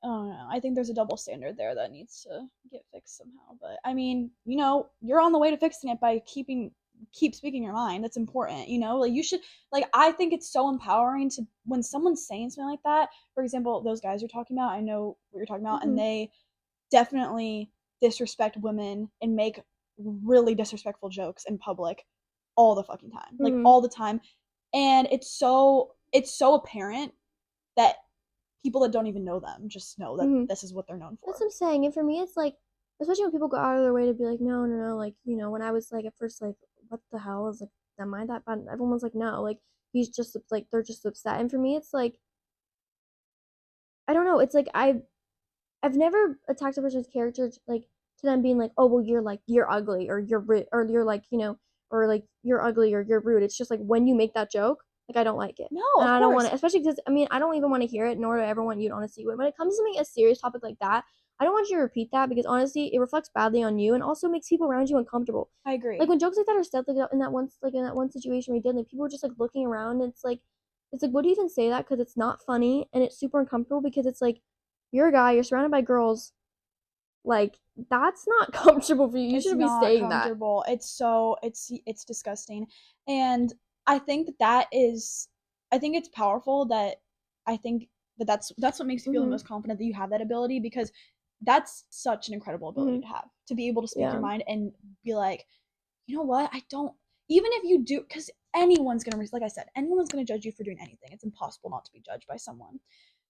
I don't know. I think there's a double standard there that needs to get fixed somehow. But I mean, you're on the way to fixing it by keep speaking your mind. That's important. Like you should like I think it's so empowering to when someone's saying something like that. For example, those guys you're talking about, I know what you're talking about, and Mm-hmm. they definitely disrespect women and make really disrespectful jokes in public all the fucking time. Like Mm-hmm. all the time. And it's so apparent that people that don't even know them just know that Mm-hmm. this is what they're known That's for. what I'm saying. And for me, it's like, especially when people go out of their way to be like, no, no, no. Like, when I was like, at first, like, what the hell? I was like, am I that bad? And everyone was like, no. Like, he's just, like, they're just upset. And for me, it's like, I don't know. It's like, I've never attacked a person's character, like, to them being like, oh, well, you're ugly, or you're rude, or you're like, or like, you're ugly, or you're rude. It's just like, when you make that joke, like, I don't like it. No, And of I don't want course. to, especially because, I mean, I don't even want to hear it, nor do I ever want you to honestly. When it comes to something a serious topic like that, I don't want you to repeat that because honestly, it reflects badly on you and also makes people around you uncomfortable. I Like agree. when jokes like that are said, like in that one situation we did, like people were just like looking around, and it's like, what do you even say that? Because it's not funny and it's super uncomfortable because it's like, you're a guy, you're surrounded by girls, like, that's not comfortable for you. You It's shouldn't be not saying that. comfortable. It's disgusting. And I think I think it's powerful that I think that's what makes you feel the Mhm. most confident that you have that ability because that's such an incredible ability Mhm. to have. To be able to speak your Yeah. mind and be like, you know what? I don't even if you do because anyone's gonna like I said, anyone's gonna judge you for doing anything. It's impossible not to be judged by someone.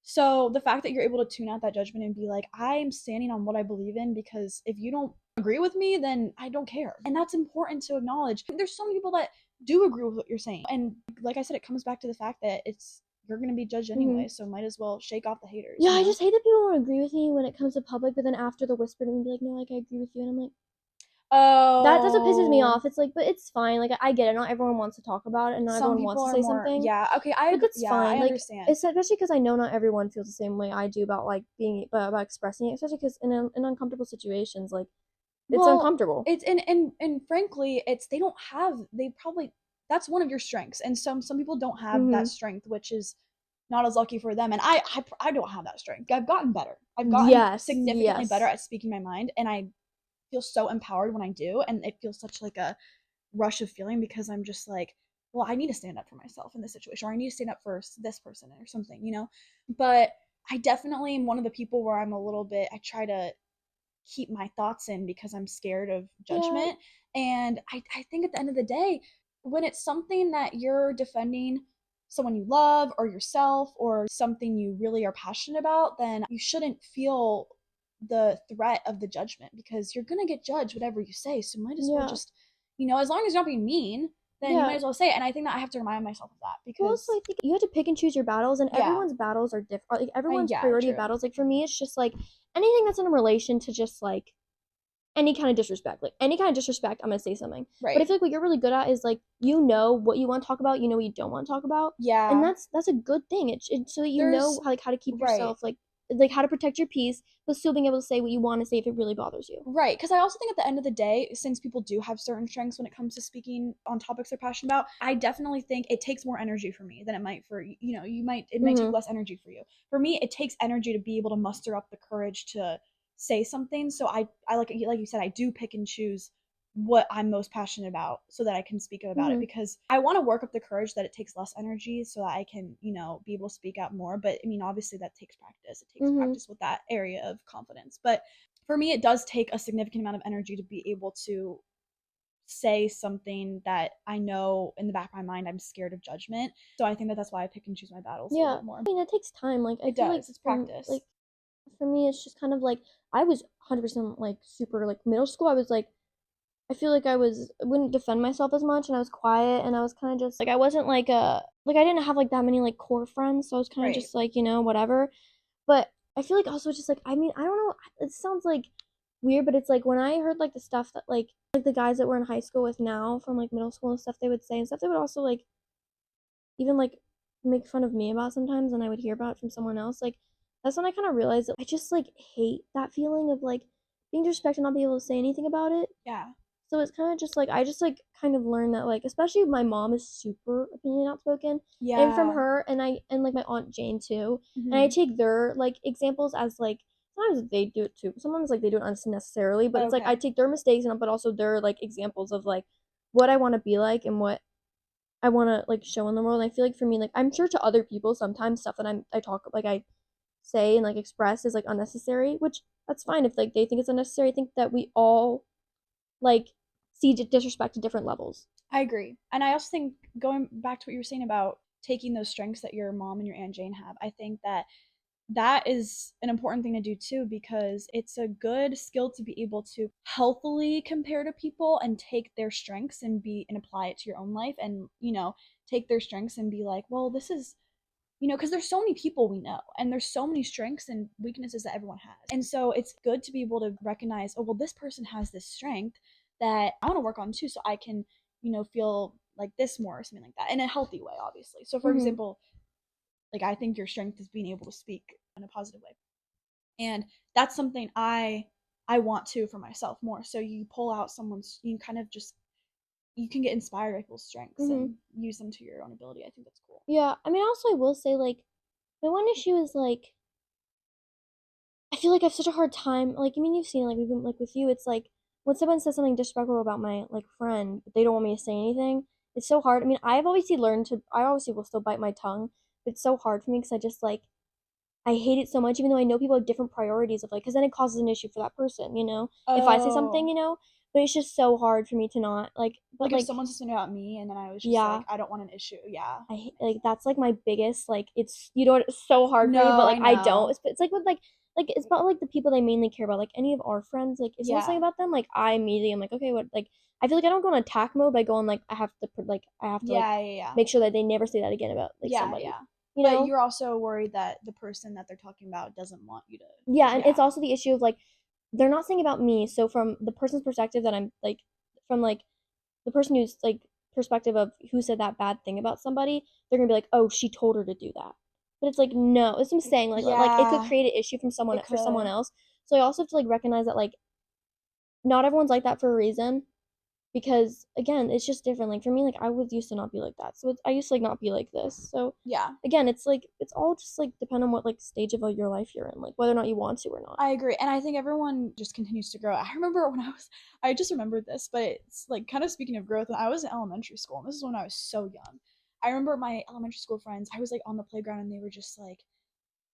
So the fact that you're able to tune out that judgment and be like, I'm standing on what I believe in because if you don't agree with me, then I don't care. And that's important to acknowledge. There's so many people that do agree with what you're saying. And like I said, it comes back to the fact that you're gonna be judged Mhm. anyway, so might as well shake off the haters, Yeah, you I know? just hate that people won't agree with me when it comes to public, but then after the whisper to me, be like, no, like I agree with you, and I'm like, that's what pisses me Oh, off. It's like, but it's fine. Like I get it. Not everyone wants to talk about it, and not some everyone people wants to are say more, something. yeah, okay, But that's yeah, I fine. Like, understand. it's especially because I know not everyone feels the same way I do about like being about expressing it. Especially because in uncomfortable situations, like it's Well, uncomfortable. it's and frankly, it's they probably that's one of your strengths, and some people don't have that Mhm. strength, which is not as lucky for them. And I don't have that strength. I've gotten better. I've gotten Yes. significantly better Yes. at speaking my mind, and I feel so empowered when I do, and it feels such like a rush of feeling because I'm just like, well, I need to stand up for myself in this situation, or I need to stand up for this person or something. But I definitely am one of the people where I'm a little bit. I try to keep my thoughts in because I'm scared of Yeah. judgment. And I think at the end of the day, when it's something that you're defending someone you love or yourself or something you really are passionate about, then you shouldn't feel the threat of the judgment because you're going to get judged whatever you say. So might as well Yeah. just, as long as you're not being mean, then you might Yeah. as well say it. And I think that I have to remind myself of that Well, also, because, I think you have to pick and choose your battles, and yeah, everyone's battles are different. Like everyone's yeah, priority of true. battles. Like for me, it's just like anything that's in relation to just like any kind of disrespect. Like any kind of disrespect, I'm gonna say something. But I Right. feel like what you're really good at is like you know what you want to talk about, you know what you don't want to talk about, and Yeah. that's a good thing. It's so that you There's, know how to keep right. yourself like how to protect your peace, but still being able to say what you want to say if it really bothers you. Right, because I also think at the end of the day, since people do have certain strengths when it comes to speaking on topics they're passionate about, I definitely think it takes more energy for me than it might for it might take Mm-hmm. less energy for you. For me, it takes energy to be able to muster up the courage to say something. So I like you said, I do pick and choose what I'm most passionate about so that I can speak up about it, Mhm. because I want to work up the courage that it takes less energy so that I can, be able to speak out more. But I mean, obviously that takes practice. It takes Mhm. practice with that area of confidence. But for me, it does take a significant amount of energy to be able to say something that I know in the back of my mind I'm scared of judgment. So I think that that's why I pick and choose my battles a little Yeah. bit more. I mean, it takes time. Like I It feel like does. It's from practice. like for me it's just kind of like I was 100% like super like middle school I was like I feel like I wouldn't defend myself as much and I was quiet and I was kind of just like I wasn't like a like I didn't have like that many like core friends so I was kind of Right. just like whatever. But I feel like also just like I mean I don't know it sounds like weird but it's like when I heard like the stuff that like the guys that we're in high school with now from like middle school and stuff they would say and stuff they would also like even like make fun of me about sometimes and I would hear about it from someone else, like that's when I kind of realized that I just like hate that feeling of like being disrespected and not being able to say anything about it. Yeah. So it's kind of just like I just like kind of learned that like especially my mom is super opinion outspoken and from Yeah. her and like my aunt Jane too. And I Hmm. take their like examples as like sometimes they do it too. Sometimes like they do it unnecessarily, but it's like I Okay. take their mistakes and but also their like examples of like what I want to be like and what I want to like show in the world. And I feel like for me, like I'm sure to other people sometimes stuff that I talk like I say and like express is like unnecessary, which that's fine if like they think it's unnecessary. I think that we all like see disrespect to different levels. I agree. And I also think, going back to what you were saying about taking those strengths that your mom and your Aunt Jane have, I think that that is an important thing to do too, because it's a good skill to be able to healthily compare to people and take their strengths and be and apply it to your own life, and take their strengths and be like, well, this is, because there's so many people we know and there's so many strengths and weaknesses that everyone has. And so it's good to be able to recognize, oh, well, this person has this strength that I want to work on too, so I can, feel like this more, or something like that, in a healthy way, obviously. So, for Mm-hmm. example, like, I think your strength is being able to speak in a positive way. And that's something I want to for myself more. So you pull out someone's, you kind of just, you can get inspired by people's strengths Mm-hmm. and use them to your own ability. I think that's cool. Yeah, I mean, also I will say like my one issue is like I feel like I have such a hard time. Like, I mean, you've seen like we've been like with you. It's like when someone says something disrespectful about my like friend, but they don't want me to say anything. It's so hard. I mean, I've obviously learned to. I obviously will still bite my tongue. But it's so hard for me because I just like I hate it so much, even though I know people have different priorities of like, because then it causes an issue for that person, if I say something, Oh, but it's just so hard for me to not like, but like if like, someone said something about me and then I was just yeah, like, I don't want an issue. Yeah. like that's like my biggest like it's so hard for me, but No, I like I don't. know. It's like with like it's about like the people they mainly care about. Like any of our friends, like if someone's saying Yeah. about them, like I immediately am like okay, what like I feel like I don't go on attack mode. But I go on like I have to like Yeah, yeah, yeah. make sure that they never say that again about like Yeah, somebody, yeah. you But know? you're also worried that the person that they're talking about doesn't want you to. Yeah, and it's Yeah. also the issue of like they're not saying about me. So from the person's perspective that I'm like from like the person who's like perspective of who said that bad thing about somebody, they're gonna be like, oh, she told her to do that. But it's like no, it's what I'm saying like it could Yeah, create an issue from someone it for someone could. else. So I also have to like recognize that like not everyone's like that for a reason because again it's just different like for me like I was used to not be like that so I used to like not be like this so Yeah. again it's like it's all just like depend on what like stage of your life you're in like whether or not you want to or not. I agree. And I think everyone just continues to grow. I remember I just remembered this, but it's like kind of speaking of growth, when I was in elementary school, and this is when I was so young. I remember my elementary school friends, I was like on the playground and they were just like,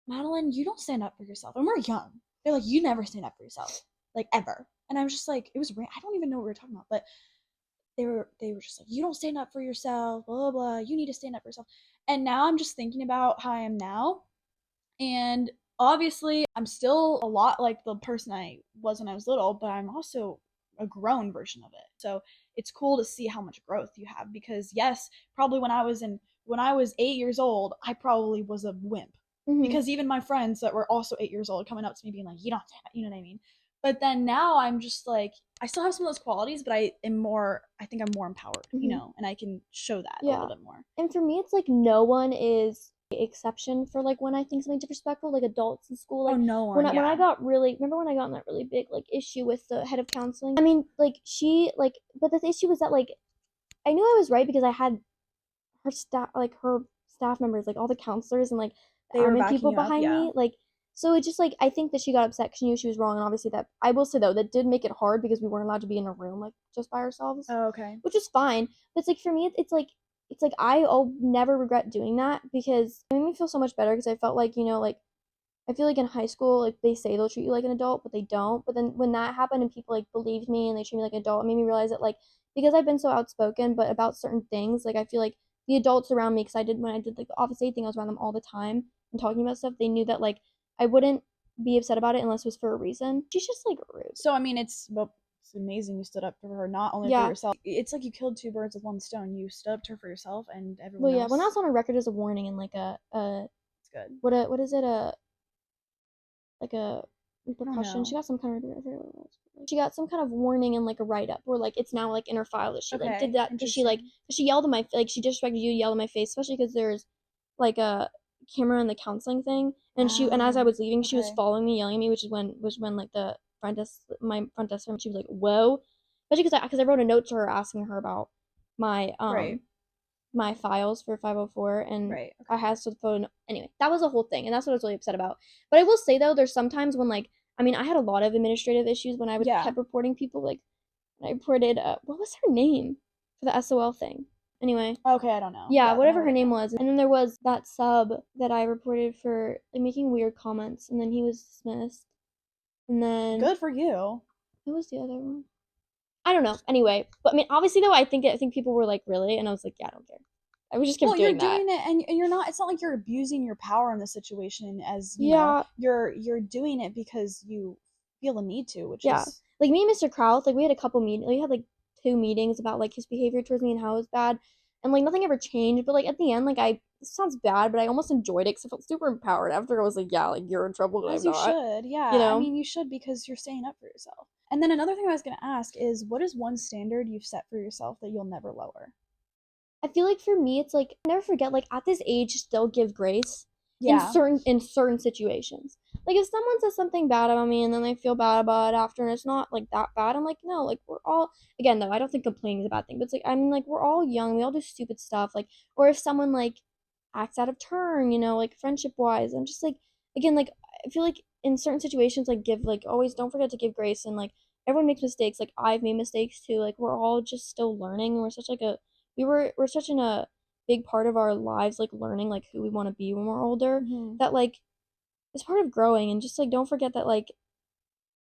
Madeline, you don't stand up for yourself. And we're young. They're like, you never stand up for yourself, like ever. And I was just like, I don't even know what we were talking about, but they were just like, you don't stand up for yourself, blah, blah, blah. You need to stand up for yourself. And now I'm just thinking about how I am now, and obviously, I'm still a lot like the person I was when I was little, but I'm also a grown version of it. So it's cool to see how much growth you have, because yes, probably when I was 8 years old, I probably was a wimp. Mm-hmm. Because even my friends that were also 8 years old coming up to me being like, you don't stand up, you know what I mean? But then now I'm just like, I still have some of those qualities, but I think I'm more empowered, Mm-hmm. and I can show that a little Yeah. bit more. And for me, it's like no one is exception for like when I think something disrespectful, like adults in school. Oh, Like no when one, I yeah. got really remember when I got in that really big like issue with the head of counseling. I mean, like she like, but the issue was that like I knew I was right because I had her staff members, like all the counselors and like the They were admin backing people you up, behind yeah. me. Like So it just like I think that she got upset because she knew she was wrong, and obviously that I will say though that did make it hard because we weren't allowed to be in a room like just by ourselves, Oh, okay. which is fine. But it's like for me, it's like I'll never regret doing that because it made me feel so much better because I felt like like I feel like in high school like they say they'll treat you like an adult, but they don't. But then when that happened and people like believed me and they treat me like an adult, it made me realize that like because I've been so outspoken, but about certain things, like I feel like the adults around me, because I did when I did like the office aid thing, I was around them all the time and talking about stuff. They knew that like I wouldn't be upset about it unless it was for a reason. She's just like rude. So I mean, it's amazing you stood up for her, not only for Yeah. yourself. It's like you killed two birds with one stone. You stood up to her for yourself and Well, everyone yeah. Well, else. that's on a record as a warning and like a It's good. what is it like a I don't repercussion. She know. got some kind of she got some kind of warning and like a write up where like it's now like in her file that she like did Okay, that because interesting. she yelled at my like she disrespected you, yelled at my face, especially because there's like a camera in the counseling thing, and as I Wow. was leaving, she was Okay. following me, yelling at me, which when like the front desk my front desk she was like whoa, especially because I wrote a note to her asking her about my Right. my files for 504 and Right. I Okay. had to phone anyway. That was a whole thing and that's what I was really upset about. But I will say though, there's sometimes when like I mean, I had a lot of administrative issues when I would Yeah. kept reporting people like when I reported what was her name for the SOL thing? Anyway, Okay, I don't know. yeah, Yeah, then I whatever her wouldn't name know. was. And then there was that sub that I reported for like making weird comments and then he was dismissed. And then Good for you. who was the other one? I don't know. Anyway, but I mean, obviously though, I think people were like, really, and I was like, yeah, I don't care. I just kept Well, you're doing that. doing it, and you're not. It's not like you're abusing your power in the situation. As you know, Yeah, you're doing it because you feel a need to, which yeah. is Like me and Mr. Krauth, like we had a couple meetings. We had like two meetings about like his behavior towards me and how it was bad, and like nothing ever changed. But like at the end, like I this sounds bad, but I almost enjoyed it because I felt super empowered after. I was like, yeah, like you're in trouble and as I'm you not. should. You Yeah, I know. mean, you should because you're standing up for yourself. And then another thing I was gonna ask is, what is one standard you've set for yourself that you'll never lower? I feel like for me, it's like I never forget. Like at this age, still give grace Yeah, in certain situations. Like if someone says something bad about me and then they feel bad about it after, and it's not like that bad, I'm like, no, like we're all again though. I don't think complaining is a bad thing, but it's like I mean, like we're all young. We all do stupid stuff. Like or if someone like acts out of turn, like friendship wise, I'm just like again, like I feel like in certain situations, like give like always don't forget to give grace and like everyone makes mistakes. Like I've made mistakes too. Like we're all just still learning. We're such like a we're such in a big part of our lives like learning like who we want to be when we're older hmm that like it's part of growing and just like don't forget that like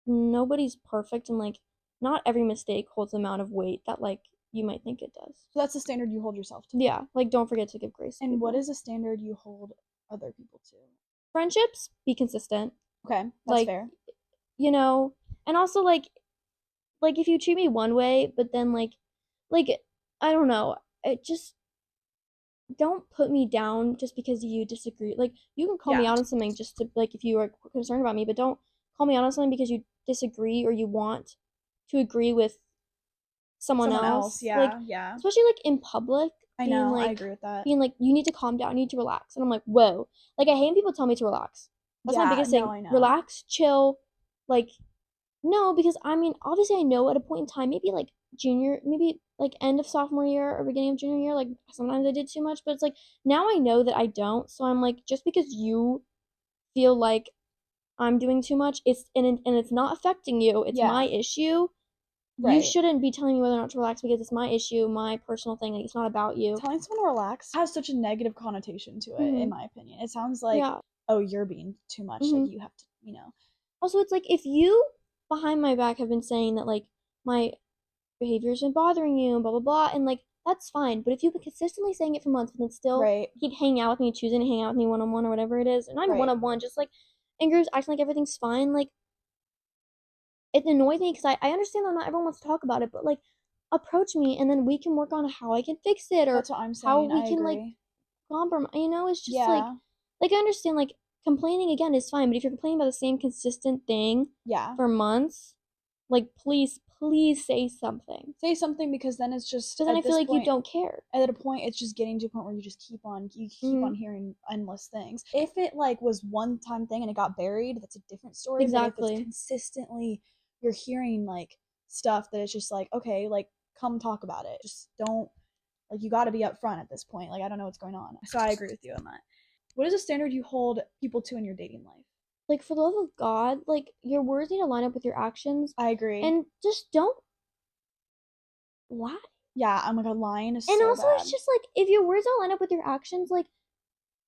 nobody's perfect and like not every mistake holds the amount of weight that like you might think it does. so that's the standard you hold yourself to. Yeah, like don't forget to give grace to And what people. is a standard you hold other people to? Friendships, be consistent. Okay, that's Like, fair. you know, and also like if you treat me one way but then like I don't know, it just don't put me down just because you disagree. Like you can call me Yeah, out on something just to like if you are concerned about me, but don't call me out on something because you disagree or you want to agree with someone someone else. else. Like Yeah, yeah. especially like in public, I being know. I like agree with that. being like you need to calm down, you need to relax. And I'm like, "Whoa." Like I hate when people tell me to relax. That's my Yeah, biggest no, thing. I know. Relax, chill, like no, because I mean, obviously, I know at a point in time, maybe like junior, maybe like end of sophomore year or beginning of junior year, like sometimes I did too much, but it's like now I know that I don't. So I'm like, just because you feel like I'm doing too much, and it's not affecting you, it's my Yeah, issue. You right. shouldn't be telling me whether or not to relax because it's my issue, my personal thing. Like, it's not about you. Telling someone to relax has such a negative connotation to it, in Hmm. my opinion. It sounds like, Yeah. oh, you're being too much. Hmm. Like you have to. Also, it's like if you behind my back have been saying that like my behavior's been bothering you and blah blah blah and like that's fine but if you've been consistently saying it for months and then still Right, keep hanging out with me choosing to hang out with me one-on-one or whatever it is and not even right. one-on-one just like in groups acting like everything's fine like it annoys me because I understand that not everyone wants to talk about it but like approach me and then we can work on how I can fix it or That's what I'm how saying. we I can like agree. compromise it's just Yeah, like I understand like complaining again is fine but if you're complaining about the same consistent thing yeah. for months like please say something Say something because then it's just because then I feel like you don't care. at a point it's just getting to a point where you keep Mm-hmm. on hearing endless things. If it like was one time thing and it got buried, that's a different story. But if it's Exactly. consistently you're hearing like stuff that it's just like, okay, like come talk about it. Just don't like you got to be upfront at this point. Like I don't know what's going on. So I agree with you on that. What is a standard you hold people to in your dating life? like for the love of God, like your words need to line up with your actions, I agree. and just don't lie. Yeah, oh my god, lying is And so also, it's bad. just like if your words don't line up with your actions, like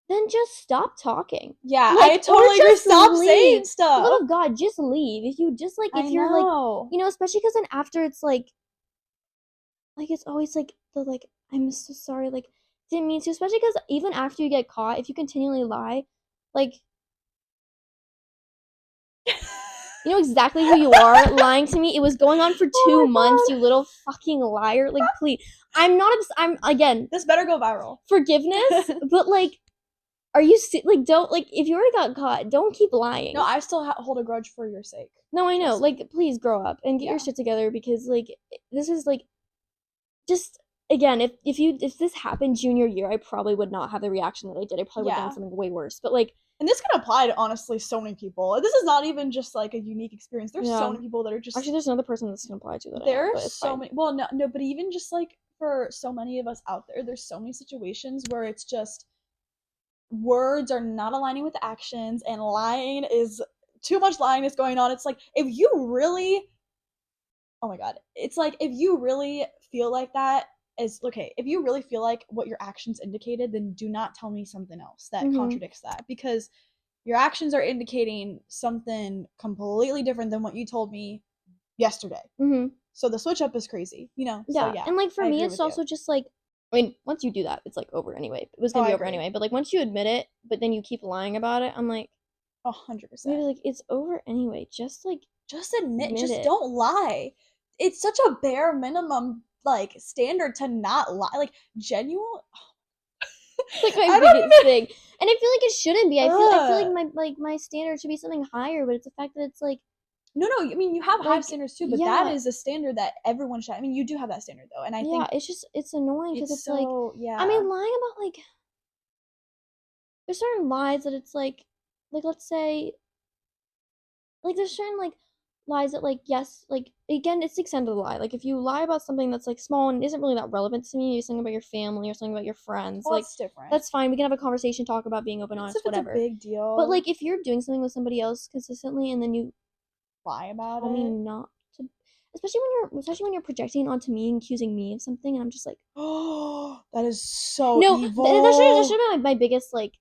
then just stop talking. Yeah, I Like, or totally agree. just Stop saying leave. For the love stuff. of God, just leave. If you just like, I if you're like, know. especially because then after it's like it's always like the like, I'm so sorry, like didn't mean to. Especially because even after you get caught, if you continually lie, like you know exactly who you are lying to me. It was going on for Oh 2 months, my you god. little fucking liar. Like, please. I'm not, I'm, again, This better go viral. forgiveness, but like, are you, like, don't, like, if you already got caught, don't keep No, lying. I still hold a grudge for your sake. No, I know. Trust me. Like, please grow up and get your Yeah. shit together because, like, this is, like, just, again, if this happened junior year, I probably would not have the reaction that I did. I probably would have done Yeah. something way worse. But, like, And this can apply to honestly so many people. This is not even just like a unique experience. There's so yeah. many people that are Actually, just there's another person this can apply to that I know, there's but it's so fine. many well no, but even just like for so many of us out there, there's so many situations where it's just words are not aligning with actions and lying is too much lying is going on. It's like if you really oh my god. It's like if you really feel like that is okay, if you really feel like what your actions indicated, then do not tell me something else that Mm-hmm. contradicts that because your actions are indicating something completely different than what you told me yesterday. Mm-hmm. So the switch up is crazy, you know? So Yeah, yeah, and like for I me, agree it's with you. also just like, I mean, once you do that, it's like over anyway. It was Oh, gonna I be over agree. anyway. But like once you admit it, but then you keep lying about it, I'm like, maybe 100%. like it's over anyway. Just like Just admit, admit just it. don't lie. It's such a bare minimum like standard to not lie. Like genuine It's like my I biggest don't thing, and I feel like it shouldn't be. I feel like even my standard should be something higher, but it's the fact that it's no, no, I mean you have high like standards too, but that yeah, is a standard that everyone should. I mean, you do have that standard though, and I yeah. think It's just it's annoying because it's it's like, so I yeah. mean, lying about like there's certain lies that it's like let's say like there's certain like lies that like yes like again it's the extent of the lie like if you lie about something that's like small and isn't really that relevant to me, something about your family or something about your friends, Well, like that's different. that's fine, we can have a conversation, talk about being open, It's if honest, it's a whatever. big But deal, like if you're doing something with somebody else consistently and then you lie about tell me it. not to, especially when you're projecting onto me and accusing me of something and I'm just like Oh, that is so no, there should evil. have been my biggest like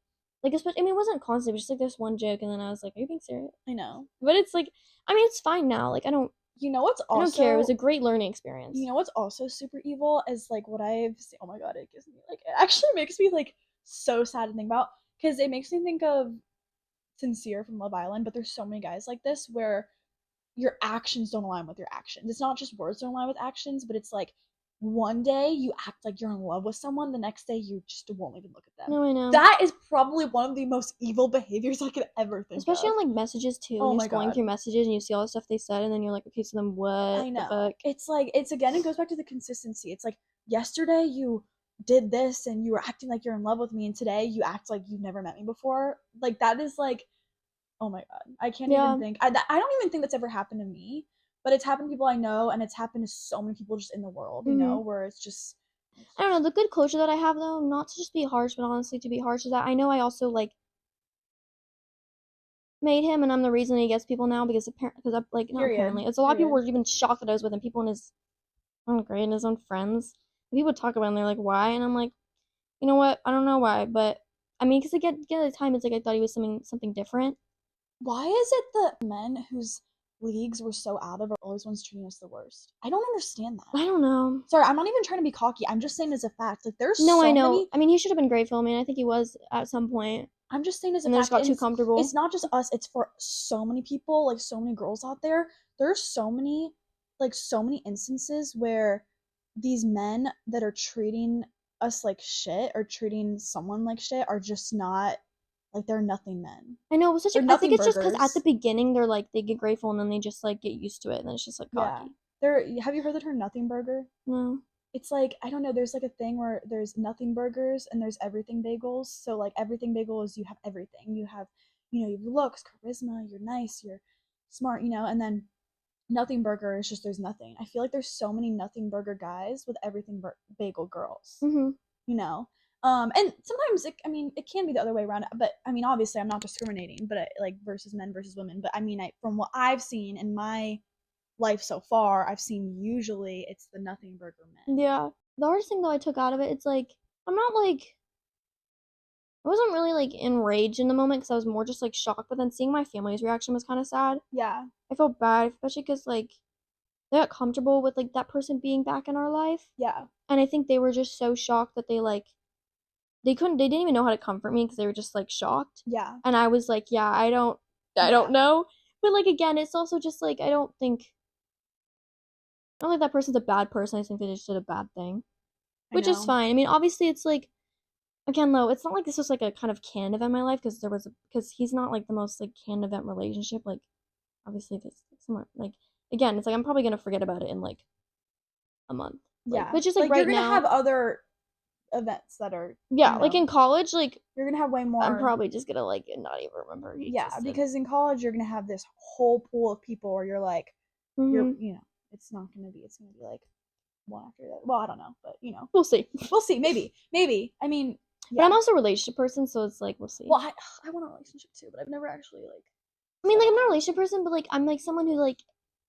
especially, I mean it wasn't constant, but just like there's one joke and then I was like, are you being serious? I know. But it's like, I mean it's fine now, like You know what's I don't care. It was also a great learning you experience. know what's also super evil is like what I've seen. Oh my god, it gives me like it actually makes me like so sad to think about because it makes me think of Sincere from Love Island, but there's so many guys like this where your actions don't align with your actions. It's not just words don't align with actions, but it's like one day you act like you're in love with someone, the next day you just won't even look at them. No, I know. That is probably one of the most evil behaviors I could ever think Especially of. on like messages too, when Oh you're my scrolling god. through messages and you see all the stuff they said, and then you're like, okay, so then what I the know. fuck? It's like it's again it goes back to the consistency. It's like yesterday you did this and you were acting like you're in love with me and today you act like you've never met me before. Like that is like oh my god. I can't even Yeah. think. I don't even think that's ever happened to me, but it's happened to people I know and it's happened to so many people just in the world, you Hmm. know, where it's I don't know. just The good closure that I have though, not to just be harsh, but honestly to be harsh, is that I know I also like made him, and I'm the reason he gets people now because apparently, because I like not period. apparently, it's a lot of people Period. were even shocked that I was with him. People in his own grade and his own friends. People would talk about it and they're like, why? And I'm like, you know what? I don't know why, but I mean, because again, at the time, it's like I thought he was something different. Why is it the men whose leagues we're so out of are always ones treating us the worst? I don't understand that. I don't know. Sorry, I'm not even trying to be cocky. I'm just saying as a fact. Like there's No, I so know. many I mean, he should have been grateful. I mean, I think he was at some point, I'm just saying as a and then just fact, got and too it's comfortable. not just us, it's for so many people, like so many girls out there. There's so many so many instances where these men that are treating us like shit or treating someone like shit are just not like they're nothing men. I know. It was such a. They're I think nothing it's just because at the burgers. beginning they're like they get grateful and then they just like get used to it and then it's just like Yeah. cocky. They're have you heard the term nothing burger? No. It's like I don't know, there's like a thing where there's nothing burgers and there's everything bagels. So like everything bagel is you have everything. You have, you know, your looks, charisma, you're nice, you're smart, you know, and then nothing burger is just there's nothing. I feel like there's so many nothing burger guys with everything bagel girls, Mhm. you know. And sometimes I mean, it can be the other way around. But I mean, obviously, I'm not discriminating, but like versus men versus women. But I mean, from what I've seen in my life so far, I've seen usually it's the nothing burger men. Yeah. The hardest thing though I took out of it, it's like I'm not like I wasn't really like enraged in the moment because I was more just like shocked. But then seeing my family's reaction was kind of sad. Yeah, I felt bad, especially because like they got comfortable with like that person being back in our life, yeah, and I think they were just so shocked that they didn't even know how to comfort me because they were just like shocked. yeah, And I was like, yeah, I don't yeah. know. But like again, it's also just like I don't think that person's a bad person. I think they just did a bad thing, I which is know. fine. I mean, obviously, it's like again though, it's not like this was like a kind of canned event in my life because he's not like the most like canned event relationship. Like obviously, this somewhat like again, it's like I'm probably gonna forget about it in like a month. Like, Yeah, but just like like you're right gonna have now, other events that are, yeah, like in college, like you're gonna have way I'm more. probably just gonna like not even remember he Yeah, existed. because in college you're gonna have this whole pool of people where you're like, Hmm. it's not gonna be. It's gonna be like one after the other. Well, I don't know, but We'll see. we'll see. Maybe. I mean, But yeah. I'm also a relationship person, so it's like we'll see. Well, I want a relationship too, but I've never actually like I mean, like I'm not a settled. relationship person, but like I'm like someone who like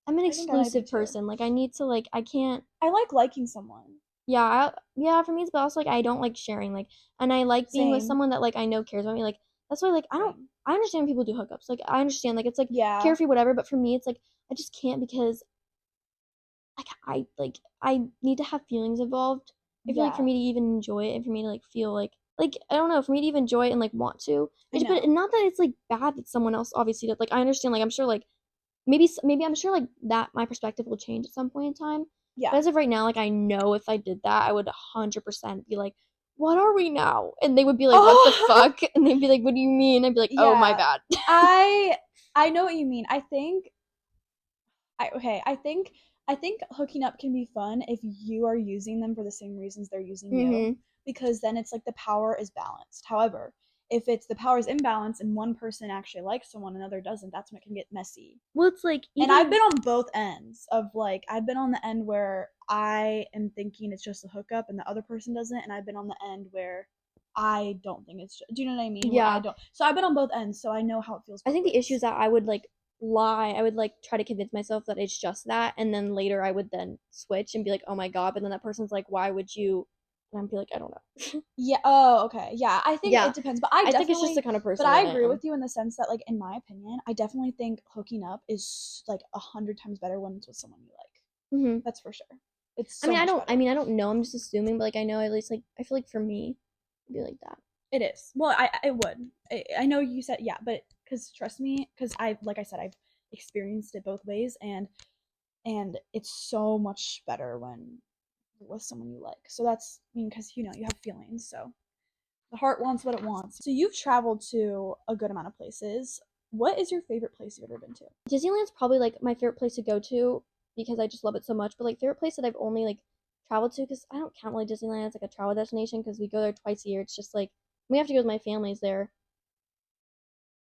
I'm an I think I might be exclusive too. person. Like I need to like I can't. I like liking someone. Yeah, yeah. For me, it's but also like I don't like sharing. Like, and I like being with Same, someone that like I know cares about me. Like that's why like I don't. same. I understand when people do hookups. Like I understand like it's like Yeah, carefree whatever. But for me, it's like I just can't because like I need to have feelings involved. I feel like for yeah. me to even enjoy it and for me to like feel like I don't know, for me to even enjoy it and like want to. I But know. not that it's like bad that someone else obviously did. Like I understand. Like I'm sure like maybe I'm sure like that my perspective will change at some point in time. But Yeah. as of right now, like I know if I did that, I would 100% be like, "What are we now?" And they would be like, "What the Oh, fuck?" And they'd be like, "What do you mean?" I'd be like, "Oh my yeah. bad." I I know what you mean. I think hooking up can be fun if you are using them for the same reasons they're using you, Mhm. because then it's like the power is balanced. However, if it's the power is imbalanced and one person actually likes someone and another doesn't, that's when it can get messy. Well, it's like And I've even been on both ends of like I've been on the end where I am thinking it's just a hookup and the other person doesn't, and I've been on the end where I don't think it's just, do you know what I mean? Where I yeah. don't. So I've been on both ends, so I know how it feels I both think the issue is ways. that I would like lie. I would like try to convince myself that it's just that, and then later I would then switch and be like, "Oh my god!" But then that person's like, "Why would you?" And I'd be like, "I don't know." Yeah. Oh, okay. Yeah. I think Yeah, it depends, I think it's just the kind of but person I that I agree am. with you in the sense that, like, in my opinion, I definitely think hooking up is like 100 times better when it's with someone you like. Hmm. That's for sure. It's I so mean, much better. I don't know. I'm just assuming, but like I know at least like I feel like for me, it'd be like that. It is. Well, I would. I know you said yeah, but because trust me, because like I said, I've experienced it both ways, and it's so much better when you're with someone you like. So that's, I mean, because you have feelings, so the heart wants what it wants. So you've traveled to a good amount of places. What is your favorite place you've ever been to? Disneyland's probably like my favorite place to go to because I just love it so much. But like favorite place that I've only like traveled to because I don't count really Disneyland as like a travel destination because we go there twice a year. It's just like we have to go with my family's there,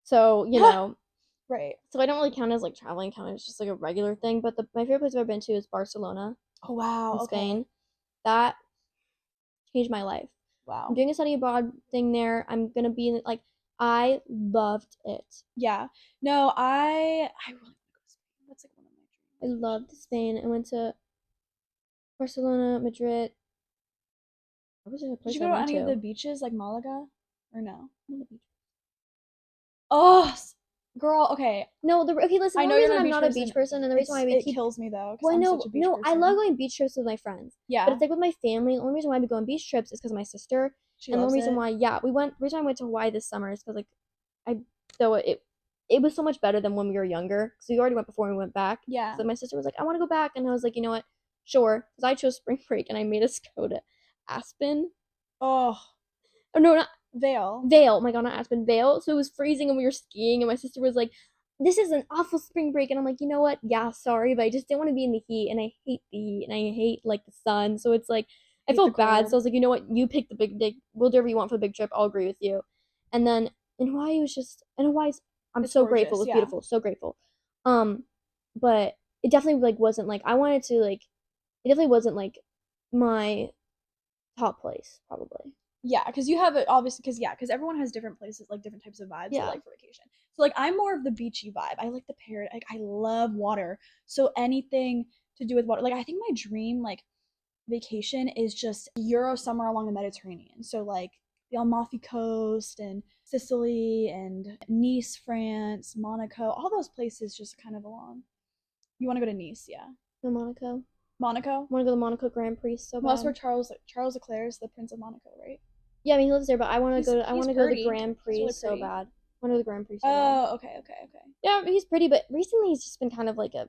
so Right. so I don't really count it as like traveling. Count it as just like a regular thing. But my favorite place I've ever been to is Barcelona Oh wow. in Okay. Spain. That changed my life. I'm Wow. doing a study abroad thing there. I'm gonna be in like I loved it. Yeah. No, I really want to go to Spain. That's like one of my I dream loved destinations. Spain. I went to Barcelona, Madrid. What was the other Did you place I go to went any of the to? beaches like Malaga or no? Not a beach. Oh, girl. Okay, No, okay, listen, I the know only you're reason not a I'm beach not a beach person. person and the reason why we It keep kills me though because well, I'm such a beach I love person. going beach trips with my friends. But Yeah, it's like with my family, the only reason why we go on beach trips is because of my sister. she And the loves only reason it. why, yeah, the reason I went to Hawaii this summer is because like I so it was so much better than when we were younger. Because we already went before and we went back. Yeah. So my sister was like, I want to go back, and I was like, you know what? Sure. Because I chose spring break and I made us go to Aspen. Oh, Oh no, not Vale. Vale. Oh my god, not Aspen, Vale. So it was freezing and we were skiing, and my sister was like, "This is an awful spring break," and I'm like, you know what? Yeah, sorry, but I just didn't want to be in the heat, and I hate the heat, and I hate like the sun. So it's like I Hate the felt bad. So I cold. was like, you know what? You pick the big day. We'll do whatever you want for the big trip. I'll agree with you. And then in Hawaii was just in Hawaii's. I'm It's so grateful. It gorgeous. was Yeah. beautiful. So grateful. Um, but it definitely like wasn't like I wanted to like. It definitely wasn't like my top place probably. Yeah, because you have it obviously because everyone has different places, like different types of vibes they Yeah. like for vacation. So like I'm more of the beachy vibe. I like the parrot. Like I love water. So anything to do with water. Like I think my dream like vacation is just Euro somewhere along the Mediterranean. So like the Amalfi Coast and Sicily and Nice, France, Monaco, all those places just kind of along. You want to go to Nice, yeah. No, Monaco. Monaco? Want to go to the Monaco Grand Prix so Well, that's where bad. Charles Leclerc is the Prince of Monaco, right? Yeah, I mean he lives there, but I want to go. I He's want to go to the pretty. Grand He's Prix really so pretty. bad. I want to go to the Grand Prix so bad. Oh, okay, okay, okay. Yeah, he's pretty, but recently he's just been kind of like a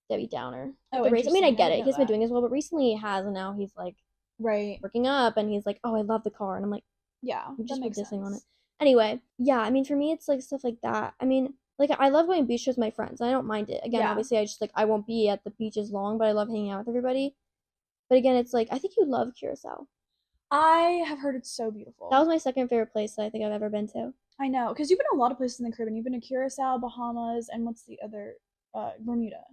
Debbie Downer at Oh, the race. I mean, I interesting. I get didn't it. know He's been that. doing as well, but recently he has, and now he's like Right. working up, and he's like, "Oh, I love the car," and I'm like, Yeah, "You that just were makes dissing on it." sense. Anyway, yeah, I mean, for me, it's like stuff like that. I mean, like I love going beach trips with my friends. I don't mind it. Again, Yeah. obviously, I just like I won't be at the beach as long, but I love hanging out with everybody. But again, it's like I think you love Curacao. I have heard it's so That beautiful. was my second favorite place that I think I've ever been to. I know, because you've been a lot of places in the Caribbean. You've been to Curacao, Bahamas, and what's the other? Bermuda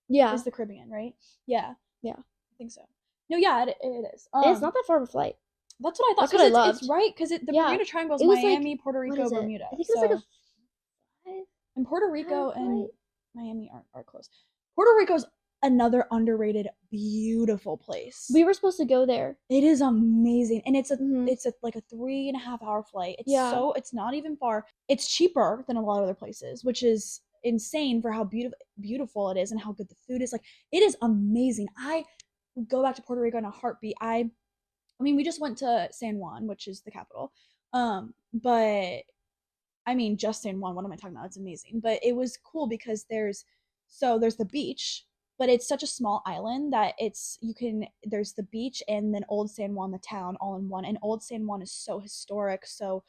is Yeah, the Caribbean, right? Yeah, yeah. I think so. No, yeah, it is. And it's not that far of a flight. That's what I thought That's what because I it's loved. right because the Yeah, Bermuda Triangle is it was like Miami, Puerto what Rico, is it? Bermuda. I think it was like a So and Puerto five-hour Rico and flight. Miami are close. Puerto Rico's another underrated, beautiful place. We were supposed to go there. It is amazing, and Hmm. it's a like a 3.5 hour flight. Yeah. It's not even far. It's cheaper than a lot of other places, which is insane for how beautiful it is and how good the food is. Like it is amazing. I would go back to Puerto Rico in a heartbeat. I mean, we just went to San Juan, which is the capital. But I mean, just in one. What am I talking about? It's amazing. But it was cool because there's the beach, but it's such a small island that there's the beach and then Old San Juan, the town, all in one. And Old San Juan is so historic. So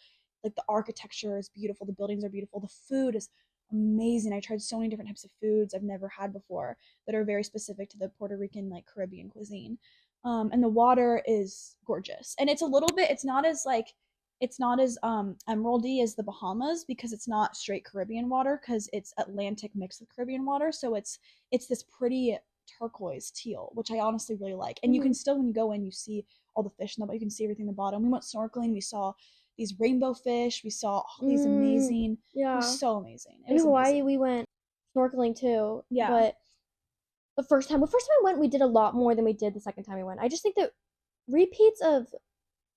like the architecture is beautiful, the buildings are beautiful, the food is amazing. I tried so many different types of foods I've never had before that are very specific to the Puerto Rican like Caribbean cuisine. And the water is gorgeous. And it's not as emeraldy as the Bahamas because it's not straight Caribbean water because it's Atlantic mixed with Caribbean water. So it's this pretty turquoise teal, which I honestly really like. And you Hmm. can still when you go in, you see all the fish in the bottom. You can see everything in the bottom. We went snorkeling. We saw these rainbow fish. We saw all these Mm, amazing. It was yeah. so amazing. It In was Hawaii, amazing. we went snorkeling too, Yeah. but the first time I went, we did a lot more than we did the second time we went. I just think that repeats of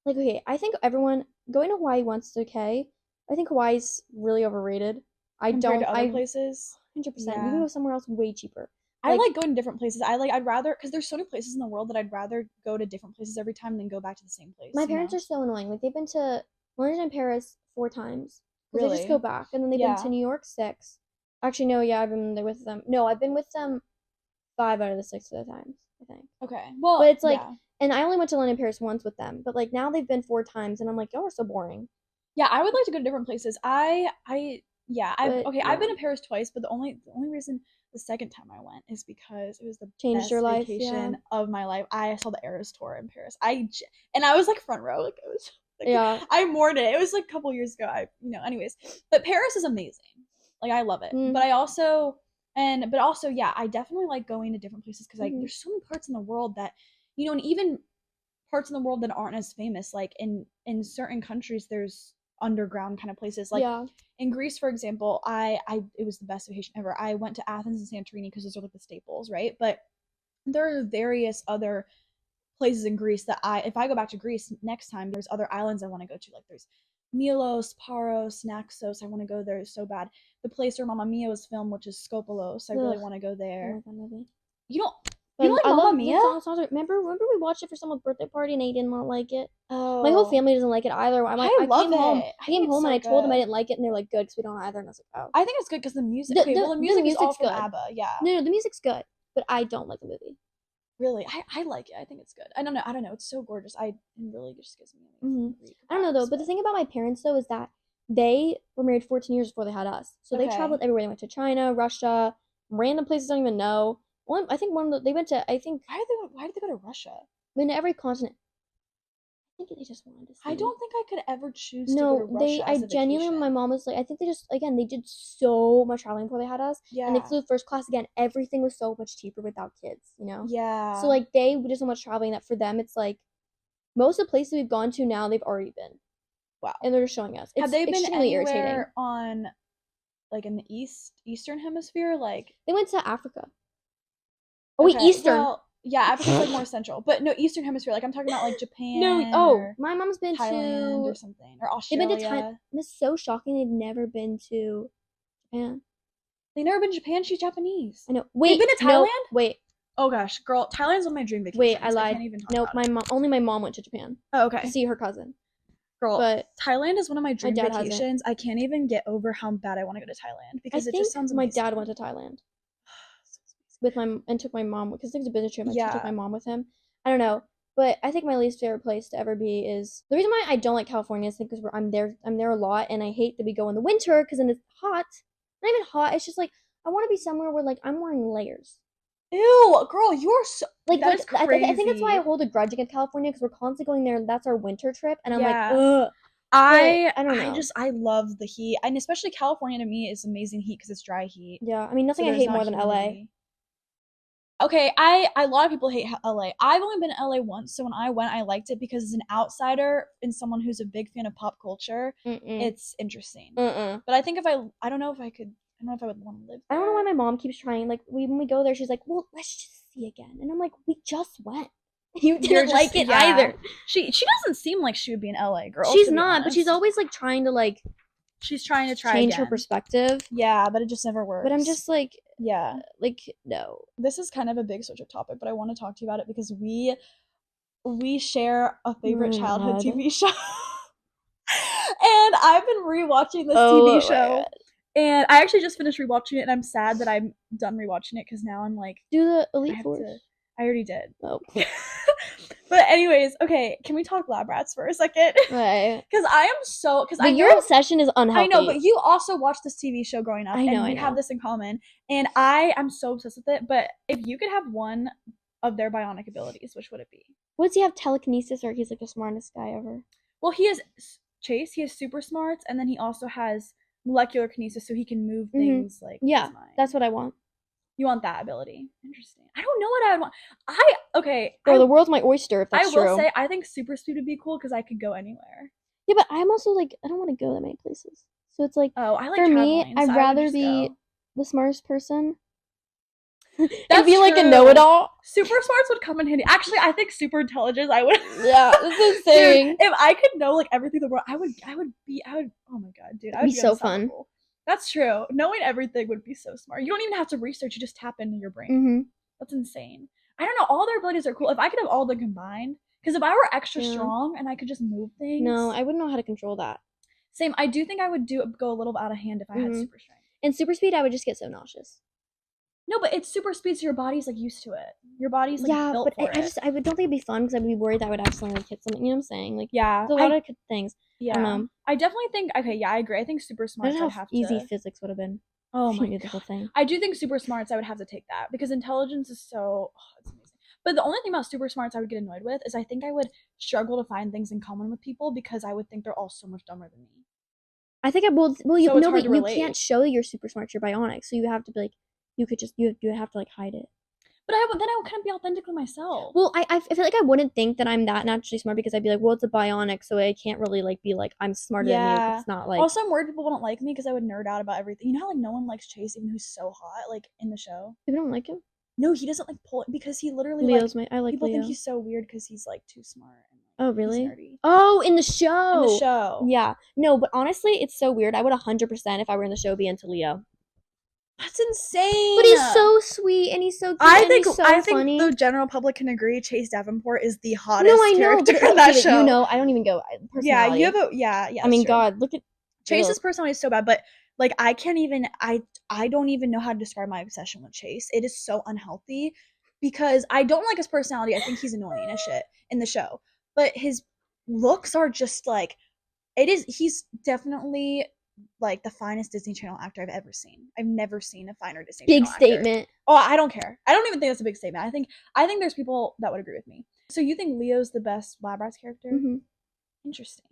like okay, I think everyone going to Hawaii once is okay. I think Hawaii's really overrated. I Compared don't. to other I places. 100%. You can Yeah. go somewhere else way cheaper. I Like like going to different places. I'd rather because there's so many places in the world that I'd rather go to different places every time than go back to the same my place, you parents know? are so annoying. Like they've been to London and Paris 4 times because they just go Really? back, and then they've been to Yeah. New York 6. Actually, no, yeah, I've been there with them. No, I've been with them 5 out of the 6 of the times, I think. Okay. But Well, it's like, yeah. and I only went to London and Paris once with them, but like now they've been 4 times, and I'm like, y'all are so boring. Yeah, I would like to go to different places. Yeah, But I've yeah, been to Paris twice, but the only reason the second time I went is because it was the changed your best life, yeah, vacation of my life. I saw the Eras tour in Paris. And I was like front row, like it was like yeah. I mourned it. It was like a couple years ago. Anyways, but Paris is amazing. Like I love it. Mm, But also, yeah, I definitely like going to different places because like hmm. there's so many parts in the world that and even parts in the world that aren't as famous. Like in certain countries, there's underground kind of places. Like Yeah, in Greece, for example, I it was the best vacation ever. I went to Athens and Santorini because those are like the staples, right? But there are various other places in Greece that if I go back to Greece next time, there's other islands I want to go to. Like there's Milos, Paros, Naxos. I want to go there so bad. The place where Mamma Mia was filmed, which is Skopelos. I really ugh, want to go I don't there. like that movie. You don't you don't But like I Mamma love the Mia? songs. Remember we watched it for someone's birthday party and they did not like it. My whole Oh, family doesn't like it either. I I love came home. it. I I think came it's home and so I told them I good. didn't like it, and they're like, "Good," because we don't either. And I was like, "Oh." I think it's good because the music. The Okay, well, the the music is all music's from good. ABBA. Yeah, No, no, the music's good, but I don't like the movie. really, I like it. I think it's good. I don't know. I don't know. It's so gorgeous. It really just gives me Hmm. amazing Greek I don't know though, vibes. but the thing about my parents though is that they were married 14 years before they had us, so they Okay, traveled everywhere. They went to China, Russia, random places I don't even know. I think they went to, I think, why did they go to Russia? been to every continent. I think they just wanted to I see. don't think I could ever choose to go to No, Russia I as a genuinely, my vacation. mom was like, I think they just, again, they did so much traveling before they had us, and they Yeah, flew first class again. Everything was so much cheaper without kids, you know? So, yeah, like, they did so much traveling that for them, it's like, Most of the places we've gone to now, they've already been, Wow. and they're just showing us. Have It's they been extremely irritating. anywhere on like in the eastern hemisphere? Like They went to Africa. Oh wait, okay, Eastern. well, yeah, Africa's like more central, but no, eastern hemisphere. Like I'm talking about like No, Japan oh, or my mom's been Thailand or to. something or They've been to Thailand. Australia. It's so shocking. They've never been to Japan. They never been to Japan. She's Japanese. I know. They've Wait, been to no, Thailand. wait, Oh gosh, girl, Thailand's one of my dream wait. I vacations. I lied. can't even talk Nope, about it. only my mom went to Japan Oh, to okay. see her cousin, Girl, but Thailand is one of my my dream dad hasn't. vacations. I can't even get over how bad I want to go to Thailand I because it just think sounds my amazing. dad went to Thailand with my and took my mom because it was a business trip. She took my Yeah. mom with him. I don't know, but I think my least favorite place to ever be is the reason why I don't like California is because I'm there a lot, and I hate that we go in the winter because then it's hot. Not even hot. It's just like I want to be somewhere where like I'm wearing layers. Ew, girl, you're so that Like is I think that's why I crazy. hold a grudge against California because we're constantly going there. And that's our winter trip, and I'm like, Yeah. ugh. But I I don't I know. just I love the heat. And especially California to me is amazing heat because it's dry heat. Yeah, I mean So nothing I there's hate not more than LA. humidity. Okay, I a lot of people hate LA. I've only been to LA once, so when I went, I liked it because as an outsider and someone who's a big fan of pop culture, Mm-mm. it's interesting. Mm-mm. But I think if I don't know if I could, I don't know if I would want to live I don't know why there. my mom keeps trying. Like when we go there, she's like, "Well, let's just see again," and I'm like, "We just went. You You're didn't just like it yeah. either." She doesn't seem like she would be an LA girl, She's to be not, but she's honest. always like trying to like She's trying to try change her again. perspective. Yeah, but it just never But I'm works. just Yeah. like no. This is kind of a big switch of topic, but I want to talk to you about it because we share a favorite Oh my childhood god. TV show. And I've been rewatching this TV Oh my show. god. And I actually just finished rewatching it and I'm sad that I'm done rewatching it because now I'm like Do the I Elite have to Force. I already did. Oh. But anyways, okay, can we talk lab rats for a second? Right. Because I am so because I But know your obsession is I know, unhealthy. but you also watched this TV show growing up, I know, and I we have know. this in common. And I am so obsessed with it. But if you could have one of their bionic abilities, which would it be? What does he have telekinesis or he's like the smartest guy ever? Well, he has Chase. He has super smarts, and then he also has molecular kinesis, so he can move Mm-hmm. things like with Yeah, his mind. that's what I want. You want that ability? Interesting. I don't know what I would want. I okay. Bro, the world's my oyster if I that's will true. say I think super speed would be cool because I could go anywhere. Yeah, but I'm also like I don't want to go that many places. So it's like Oh, I like for me, traveling, so I'd I would rather just be go. the smartest person and That's be like a true. know-it-all. Super smarts would come in handy. Actually, I think super intelligence. I would. Yeah, that's what I'm Dude, saying. if I could know like everything in the world, I would. Oh my god, dude, I It'd would be be so fun. unstoppable. That's true. Knowing everything would be so smart. You don't even have to research. You just tap into your brain. Mm-hmm. That's insane. I don't know. All their abilities are cool. If I could have all of them combined, because if I were extra Yeah. strong and I could just move No, things, I wouldn't know how to control that. same. I do think I would go a little out of hand if I had Mm-hmm. super strength. And super speed, I would just get so nauseous. No, but it's super speed, so your body's like used to it. Your body's like Yeah, built but for it. I would don't think it'd be fun because I'd be worried that I would accidentally like hit something. You know what I'm saying? Like Yeah, there's a lot of things. I don't yeah. know. I definitely think okay, yeah, I agree. I think super smarts Imagine I'd how have easy to physics would have been oh if you my knew the god. whole thing. I do think super smarts I would have to take that because intelligence is so it's amazing. But the only thing about super smarts I would get annoyed with is I think I would struggle to find things in common with people because I would think they're all so much dumber than me. I think I will. Well, you So it's no, hard but to you relate. can't show you're super smart. You're bionic, so you have to be like, you could just you have to like hide it. But then I couldn't be authentically myself. Well, I feel like I wouldn't think that I'm that naturally smart because I'd be like, well, it's a bionic, so I can't really like be like I'm smarter than you because Yeah. it's not like Also, I'm worried people wouldn't like me because I would nerd out about everything. You know how like no one likes Chase even who's so hot like in the show. people don't like him. No, he doesn't like pull it because he literally like Leo's my I like people think Leo. he's so weird because he's like too smart and Oh like he's really? nerdy Oh, in the in the show. show. Yeah. No, but honestly, it's so weird. I would 100% if I were in the show be into Leo. That's But insane. he's so sweet and he's so cute and he's so I think funny. the general public can agree Chase Davenport is the No, hottest I know, character but in that okay, but show. you know, I don't even go Yeah, you personality. have a yeah, I mean, that's true. God, look at Chase's ugh. personality is so bad, but like I can't even I don't even know how to describe my obsession with Chase. It is so unhealthy because I don't like his personality. I think he's annoying as shit in the show. But his looks are just like he's definitely like the finest Disney Channel actor I've ever seen. I've never seen a finer Disney Big Channel actor. statement. Oh, I don't care. I don't even think that's a big statement. I think there's people that would agree with me. So you think Leo's the best Lab Rats character? Mm-hmm. Interesting.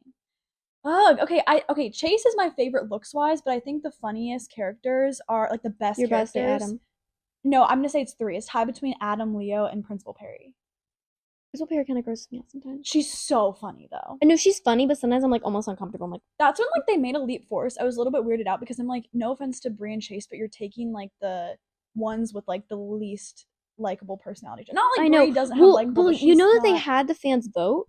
Oh, okay. Okay. Chase is my favorite looks wise, but I think the funniest characters are like the best You're about to say characters. Adam. No, I'm gonna say it's three. It's tied between Adam, Leo, and Principal Perry. Crystal Perry kind of grosses me out sometimes. She's so funny though. I know she's funny, but sometimes I'm like almost uncomfortable. I'm like, That's when like they made Elite Force. I was a little bit weirded out because I'm like, no offense to Brie and Chase, but you're taking like the ones with like the least likable personality. Not like I know. Brie doesn't have Well, likable, but you she's know that they not had the fans vote.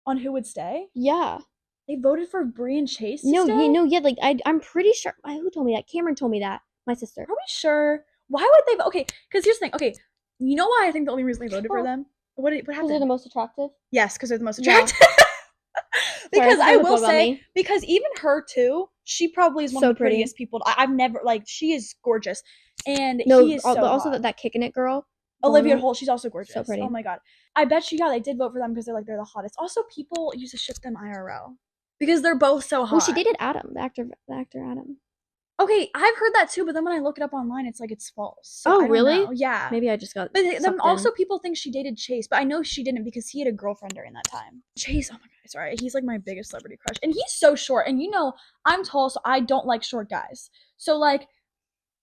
on who would stay. Yeah. They voted for Brie and Chase to No, stay. no, yeah. Like I'm pretty sure. Who told me that? Cameron told me that. My sister. Are we sure? Why would they? Okay, because here's the thing. Okay, you know why I think the only reason they voted for them? What Because happened? they're the most attractive. Yes, because they're the most Yeah. attractive. Sorry, Because this is I gonna will blow about say, me. because even her too, she probably is one of So the pretty. prettiest people. I've never like she is gorgeous, and No, he is but so also hot. that kicking it girl. Olivia Lana, Holt, she's also so gorgeous. pretty. Oh my god, I bet you, yeah, they did vote for them because they're the hottest. Also, people used to ship them IRL because they're both so Well, she hot. dated Adam, the actor Adam. Okay, I've heard that too, but then when I look it up online, it's like it's false. So Oh, I don't really? know. Yeah. Maybe I just got But then sucked also in. people think she dated Chase, but I know she didn't because he had a girlfriend during that time. Chase, oh my god, sorry, he's like my biggest celebrity crush, and he's so short. And you know, I'm tall, so I don't like short guys. So like,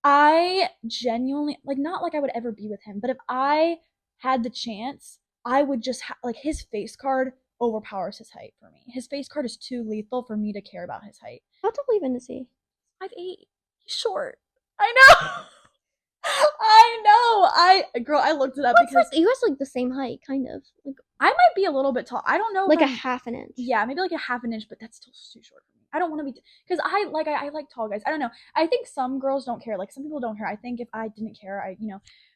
I genuinely like not like I would ever be with him, but if I had the chance, I would just like his face card overpowers his height for me. His face card is too lethal for me to care about his height. How tall even is he? 5'8". He's short. I know. I know. I looked it up What's because like you guys are like the same height, kind of. Like I might be a little bit tall. I don't know if like a I'm half an inch. yeah, maybe like a half an inch, but that's still too short for me. I don't want to be because I like tall guys. I don't know. I think some girls don't care. Like some people don't care. I think if I didn't care,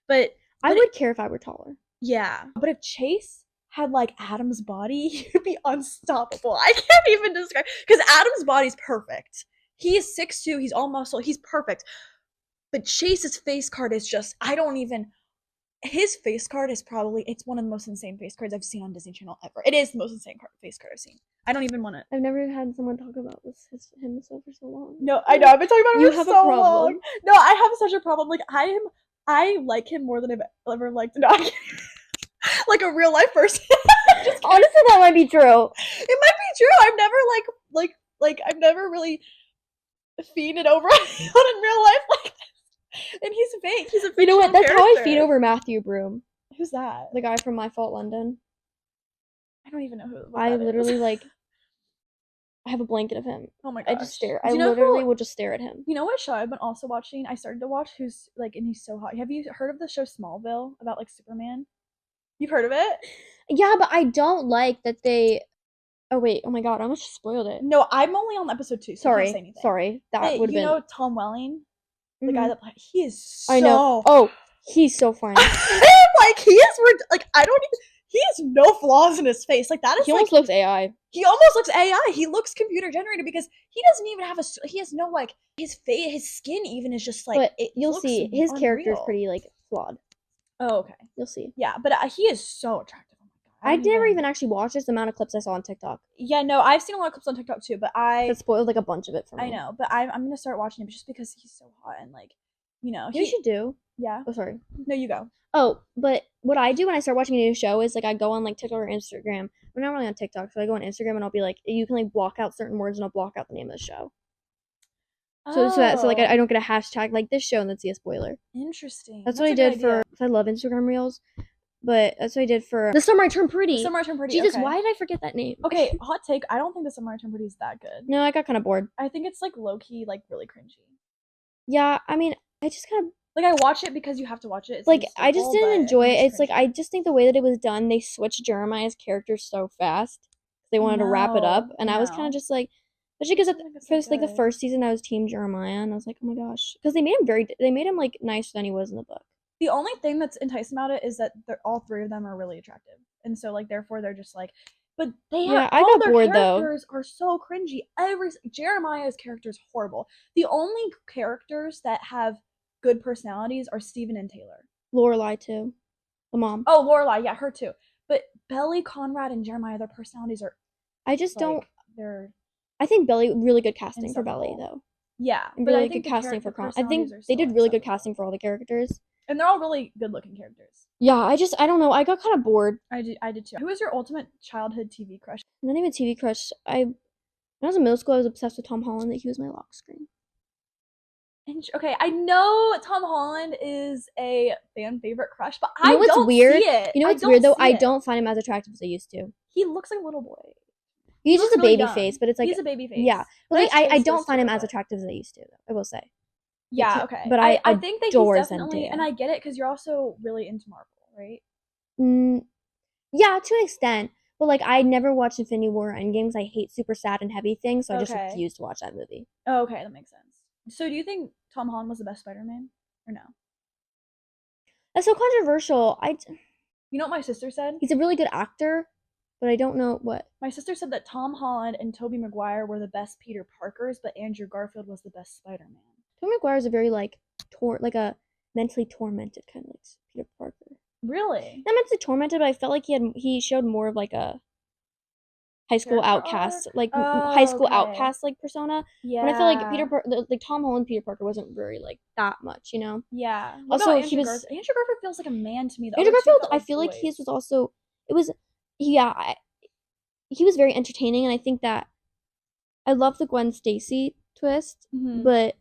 but I but would care if I were taller. yeah. But if Chase had like Adam's body, he'd be unstoppable. I can't even describe because Adam's body's perfect. He is 6'2", he's all muscle, he's perfect. But Chase's face card is just I don't even his face card is probably it's one of the most insane face cards I've seen on Disney Channel ever. It is the most insane face card I've seen. I don't even want to. I've never had someone talk about him so for so long. No, I know I've been talking about him You for have a so problem. long. No, I have such a problem. Like I like him more than I've ever liked. No, like a real life person. Honestly, that might be true. It might be true. I've never like I've never really feeded over anyone in real life like this. And he's fake. He's a fictional You know what? That's character. how I feed over Matthew Broom. Who's that? The guy from My Fault London. I don't even know who. I literally like. I have a blanket of him. Oh my gosh. I just stare. Do I you know literally who, will just stare at him. You know what show I've been also watching? I started to watch who's like, and he's so hot. Have you heard of the show Smallville about like Superman? You've heard of it? Yeah, but I don't like that they. Oh wait! Oh my god! I almost just spoiled it. No, I'm only on episode 2, so I can't say anything. Sorry. That would have You been. know Tom Welling, the guy that he is so. I know. Oh, he's so funny. Like he is like I don't even. He has no flaws in his face. Like that is He almost looks AI. He almost looks AI. He looks computer generated because he doesn't even have a. He has no like his face, his skin even is just like. But you'll see his character is unreal. pretty like flawed. Oh, okay. You'll see. Yeah, but he is so attractive. Oh my god! I never even actually watched this. The amount of clips I saw on TikTok. Yeah, no, I've seen a lot of clips on TikTok too, but that spoiled like a bunch of it for me. I know, but I'm gonna start watching him just because he's so hot and like, you should do. Yeah. Oh, sorry. No, you go. Oh, but what I do when I start watching a new show is like I go on like TikTok or Instagram. I'm not really on TikTok, so I go on Instagram and I'll be like, you can like block out certain words and I'll block out the name of the show. So like I don't get a hashtag like this show and then see a spoiler. Interesting. That's what I did for. I love Instagram Reels, but that's what I did for The Summer I Turned Pretty. The Summer I Turned Pretty. Jesus, okay. Why did I forget that name? Okay, hot take. I don't think The Summer I Turned Pretty is that good. No, I got kind of bored. I think it's like low key, like really cringy. Yeah, I mean, I just kind of. Like I watch it because you have to watch it. It's like staple, I just didn't enjoy it. It's cringy. like I just think the way that it was done, they switched Jeremiah's character so fast. They wanted to wrap it up, and I was kind of just like, especially because for like the first season, I was Team Jeremiah, and I was like, oh my gosh, because they made him like nicer than he was in the book. The only thing that's enticing about it is that all three of them are really attractive, and so like therefore they're just like, but they have I all got their bored, characters are so cringy. Jeremiah's character is horrible. The only characters that have good personalities are Steven and Taylor. Lorelai too, the mom. Oh, Lorelai, yeah, her too. But Belly, Conrad, and Jeremiah, their personalities are. I just like, don't. They're. I think Belly really good casting for Belly though. Yeah, and really good casting for Con. I think they did really good casting for all the characters. And they're all really good-looking characters. Yeah, I don't know. I got kind of bored. I did too. Who was your ultimate childhood TV crush? Not even TV crush. When I was in middle school, I was obsessed with Tom Holland. That he was my lock screen. Okay, I know Tom Holland is a fan favorite crush, but You know I what's don't see weird? it. You know I what's weird don't though? see I it. don't find him as attractive as I used to. He looks like a little boy. He He's just looks a really baby face, young. but it's like, He's a baby yeah. face. But My like, ex I totally does don't find him too, as but attractive as I used to, though, I will say. yeah, okay. But I I think that he's adore definitely, and Zendaya. I get it because you're also really into Marvel, right? Mm, yeah, to an extent. But like, I never watched Infinity War or Endgames. I hate super sad and heavy things, so I just Okay. refuse to watch that movie. Oh, okay, that makes sense. So do you think Tom Holland was the best Spider-Man or no? That's so controversial. You know what my sister said? He's a really good actor, but I don't know what. My sister said that Tom Holland and Tobey Maguire were the best Peter Parkers, but Andrew Garfield was the best Spider-Man. Tobey Maguire is a very like like a mentally tormented kind of like Peter Parker. Really? Not mentally tormented, but I felt like he showed more of like a high school Character arc? outcast, like high Oh, school okay. outcast like persona. When I feel like Yeah. like Tom Holland Peter Parker wasn't very like that much, you know. Yeah. What about Also, he Andrew was Garfield? Andrew Garfield feels like a man to me. The Andrew other two Garfield. felt I like feel like his was boys. also it was yeah he was very entertaining, and I think that I love the Gwen Stacy twist, Hmm. but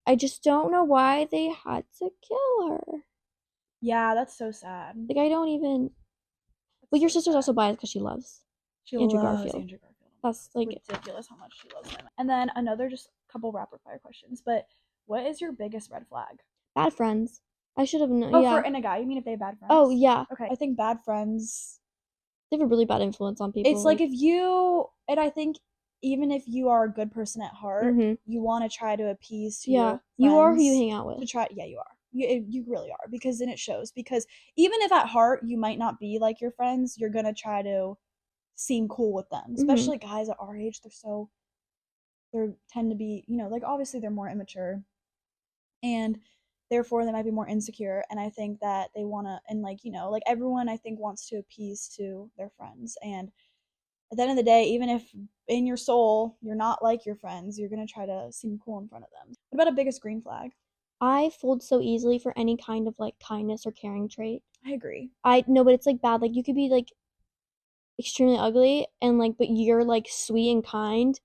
I just don't know why they had to kill her. Yeah, that's so sad. Like I don't even. Well, That's your so sister's also sad. biased because she loves She Andrew loves Garfield. Andrew Garfield. Oh my God, That's it's like ridiculous how much she loves him. And then another just couple rapid fire questions. But what is your biggest red flag? bad friends. I should have known. Oh, for Yeah. in a guy, you mean if they have bad Oh friends? yeah. Okay. I think bad friends, They have a really bad influence on people. it's like Like, if you, and I think even if you are a good person at heart, mm-hmm. you want to try to appease to Yeah. your You are who you friends hang out to with. try, yeah, you are. You really are because then it shows. Because even if at heart you might not be like your friends, you're gonna try to seem cool with them. Mm-hmm. Especially guys at our age, they tend to be, like obviously they're more immature and therefore they might be more insecure. And I think that they want to, and like, like everyone I think wants to appease to their friends. And at the end of the day, even if in your soul you're not like your friends, you're going to try to seem cool in front of them. What about a biggest green flag? I fold so easily for any kind of like kindness or caring trait. I agree. I know, but it's like bad. Like you could be like extremely ugly and like, but you're like sweet and kind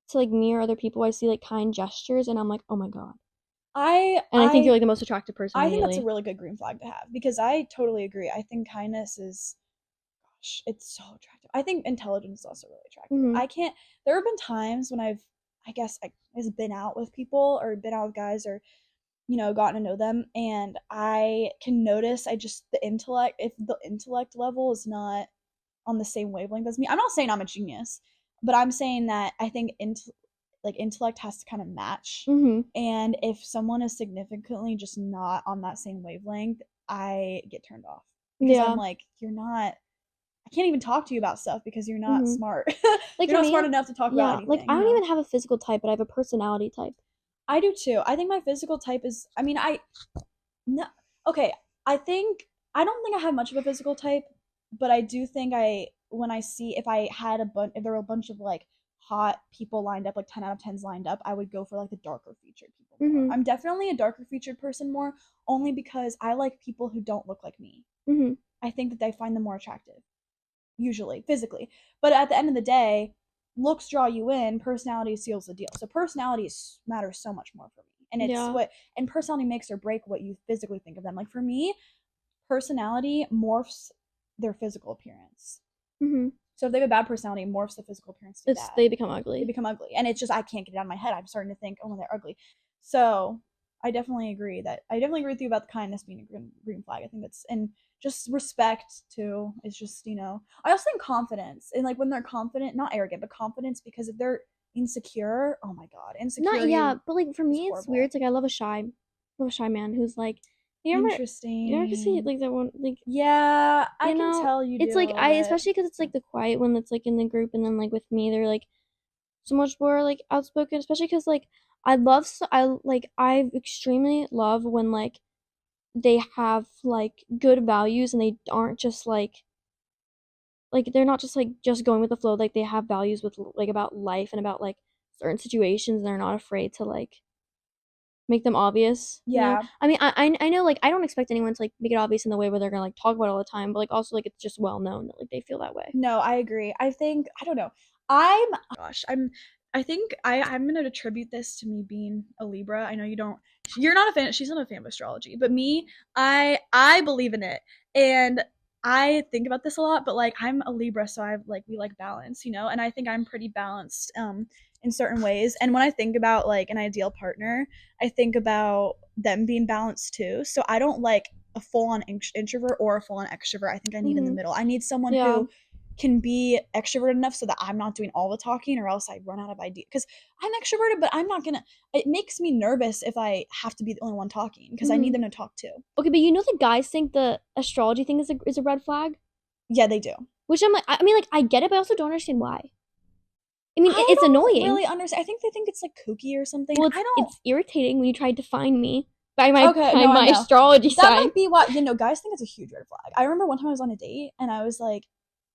to like me or other people. I see like kind gestures and I'm like, oh my god. I And I think you're I like the most attractive person I think that's a immediately. really good green flag to have because I totally agree. I think kindness is, gosh, it's so attractive. I think intelligence is also really attractive. Mm-hmm. I can't. There have been times when I guess, I has been out with people or been out with guys or gotten to know them, and I can notice I just the intellect. If the intellect level is not on the same wavelength as me, I'm not saying I'm a genius, but I'm saying that I think like intellect has to kind of match. Mm-hmm. And if someone is significantly just not on that same wavelength, I get turned off because I'm Yeah. like, you're not. I can't even talk to you about stuff because you're not Mm-hmm. smart. Like You're for not smart me, enough to talk about yeah. Like anything, I don't even have a physical type, but I have a personality type. I do too. I think my physical type is, I mean, no, okay. I think, I don't think I have much of a physical type, but I do think when I see, if I had if there were a bunch of like hot people lined up, like 10 out of 10s lined up, I would go for like the darker featured people more. Mm-hmm. I'm definitely a darker featured person more, only because I like people who don't look like me. Mm-hmm. I think that they find them more attractive, usually physically. But at the end of the day, looks draw you in, personality seals the deal. So personality matters so much more for me. And Yeah. and personality makes or break what you physically think of them. Like for me, personality morphs their physical appearance. Mm-hmm. So if they have a bad personality, it morphs the physical appearance to be It's bad. they become They ugly. become ugly. And it's just, I can't get it out of my head. I'm starting to think, oh, they're ugly. So I definitely agree with you about the kindness being a green flag. I think that's, and just respect too is just, I also think confidence, and like when they're confident, not arrogant, but confidence, because if they're insecure, oh my God, Not insecurity yeah, but like for is me, it's weird. horrible. It's like I love a shy man who's like, you ever see Interesting. like that one like Yeah, I you can know, tell you do it's a like little I bit. especially because it's like the quiet one that's like in the group, and then like with me, they're like so much more like outspoken. Especially because like I extremely love when like they have like good values and they aren't just like they're not just like just going with the flow. Like they have values with like about life and about like certain situations, and they're not afraid to like make them obvious, you know? Yeah. I mean, I know like I don't expect anyone to like make it obvious in the way where they're gonna like talk about it all the time, but like also like it's just well known that like they feel that way. No, I agree. I think, I don't know. I'm, gosh, I'm I think I'm gonna attribute this to me being a Libra. I know you don't. You're not a fan. She's not a fan of astrology, but me, I believe in it, and I think about this a lot. But like, I'm a Libra, so I like we like balance, you know. And I think I'm pretty balanced in certain ways. And when I think about like an ideal partner, I think about them being balanced too. So I don't like a full on introvert or a full on extrovert. I think I need in the Mm-hmm. middle. I need someone Yeah. who can be extroverted enough so that I'm not doing all the talking or else I run out of ideas. Because I'm extroverted, but I'm not gonna, it makes me nervous if I have to be the only one talking because I need Mm-hmm. them to talk too. Okay, but you know the guys think the astrology thing is a red flag, Yeah, they do. which I'm like, I mean, like I get it, but I also don't understand why. I mean, I it's don't annoying. really understand. I think they think it's like kooky or something. Well, I don't. it's irritating when you tried to find me by my Okay, by no, I my know. astrology That sign. might be why, guys think it's a huge red flag. I remember one time I was on a date and I was like,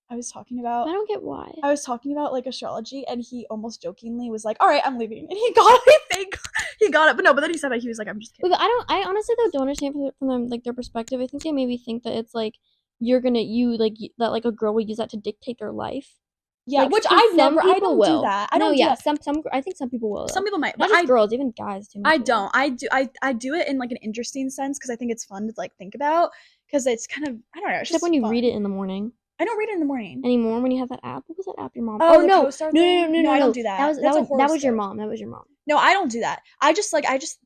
I was talking I about don't get why. I was talking about like astrology, and he almost jokingly was like, "All right, I'm leaving," and he got it. I think he got it, but no. But then he said that he was like, "I'm just Wait, kidding." but I don't. I honestly though don't understand from them, like their perspective. I think they maybe think that it's like you're gonna you like that like a girl will use that to dictate their life. Yeah, Like, which because some I people don't do will. that. I No, don't do yeah, that. some I think some people will Some though. people might, but Not just girls, even guys too. I Most will. don't. I do it in like an interesting sense because I think it's fun to like think about because it's kind of I don't know. It's Except just when you read fun. it in the morning. I don't read it in the morning. Anymore when you have that app. What was that app your mom? Oh, Oh the no, co-star no, no, no, thing? no, No, no, I don't no. do That that. was That's a that was your horoscope. mom. That was your mom. No, I don't do that. I just like I just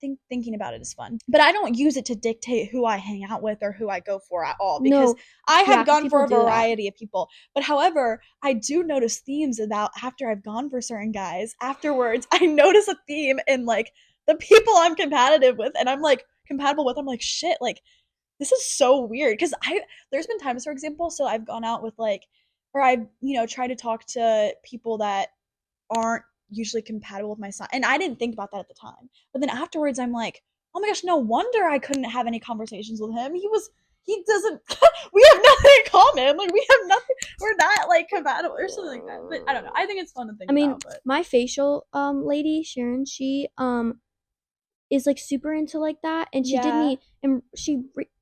think thinking about it is fun. But I don't use it to dictate who I hang out with or who I go for at all because No, I yeah, have because gone people for a do that. variety of people. But however, I do notice themes about after I've gone for certain guys. Afterwards, I notice a theme in like the people I'm competitive with and I'm like compatible with. I'm like, shit, like this is so weird because I there's been times for example, so I've gone out with like or I've, tried to talk to people that aren't usually compatible with my son. And I didn't think about that at the time. But then afterwards, I'm like, oh my gosh, no wonder I couldn't have any conversations with him. He doesn't, we have nothing in common. Like, we have nothing, we're not like compatible or something like that. But I don't know. I think it's fun to I think mean, about. But my facial lady Sharon, she is like super into like that, and she did yeah, me, and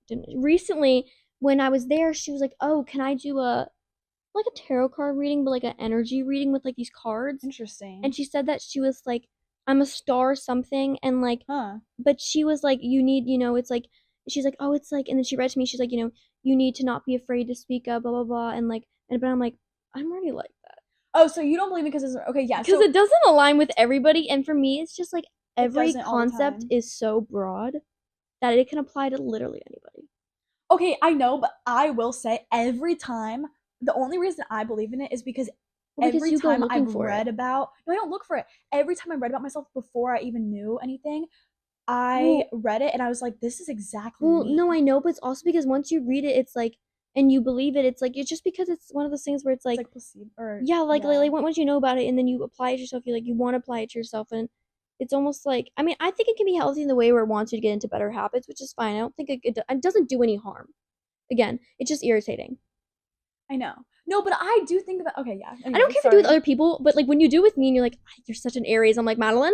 didn't recently when I was there, she was like, "Oh, can I do a like a tarot card reading, but like an energy reading with like these cards?" And interesting. she said that she was like, "I'm a star something," and like, Huh. but she was like, "You need, it's like." She's like, "Oh, it's like," and then she read to me. She's like, "You need to not be afraid to speak up, blah blah blah," and like, and but I'm like, I'm already like that Oh, so you don't believe me because it's okay, yeah. because So it doesn't align with everybody, and for me, it's just like it every doesn't all the concept time. is so broad that it can apply to literally anybody. Okay, I know, but I will say every time, the only reason I believe in it is because Well, because every you go time looking I've for it. read about, no, I don't look for it. Every time I read about myself before I even knew anything, I Well, read it and I was like, this is exactly no, me. I know, but it's also because once you read it, it's like, and you believe it, it's like it's just because it's one of those things where it's It's like, like placebo, or yeah, yeah, once you know about it and then you apply it yourself, you want to apply it to yourself, and it's almost like, I mean, I think it can be healthy in the way where it wants you to get into better habits, which is fine. I don't think it doesn't do any harm. Again, it's just irritating. I know. No, but I do think about, okay, yeah. I don't Anyway, care if you do it with sorry. other people, but like when you do it with me and you're like, you're such an Aries, I'm like, Madeline.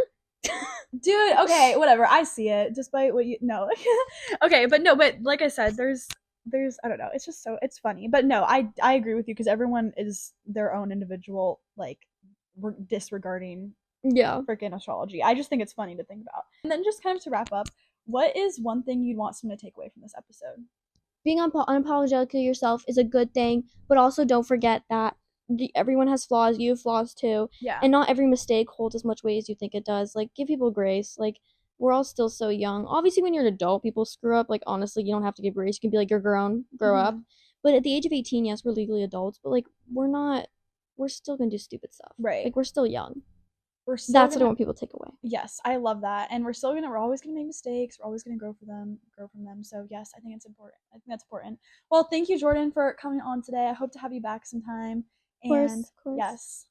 Dude, okay, whatever. I see it. Despite what you no. Okay, but no, but like I said, there's I don't know. It's just so it's funny. But no, I agree with you because everyone is their own individual like disregarding Yeah. freaking astrology. I just think it's funny to think about. And then just kind of to wrap up, what is one thing you'd want someone to take away from this episode? Being unapologetically yourself is a good thing, but also don't forget that everyone has flaws. You have flaws too, Yeah. and not every mistake holds as much weight as you think it does. Like, give people grace. Like, we're all still so young. Obviously, when you're an adult, people screw up. Like, honestly, you don't have to give grace. You can be like, you're grown, grow up. Hmm. But at the age of 18, yes, we're legally adults, but like, we're not. We're still gonna do stupid stuff. Right. Like, we're still young. We're still That's what I gonna want people to take away. yes, I love that. And we're always gonna make mistakes. We're always gonna grow from them. So yes, I think it's important. I think that's important. Well, thank you, Jordan, for coming on today. I hope to have you back sometime. Of course, And of course. yes,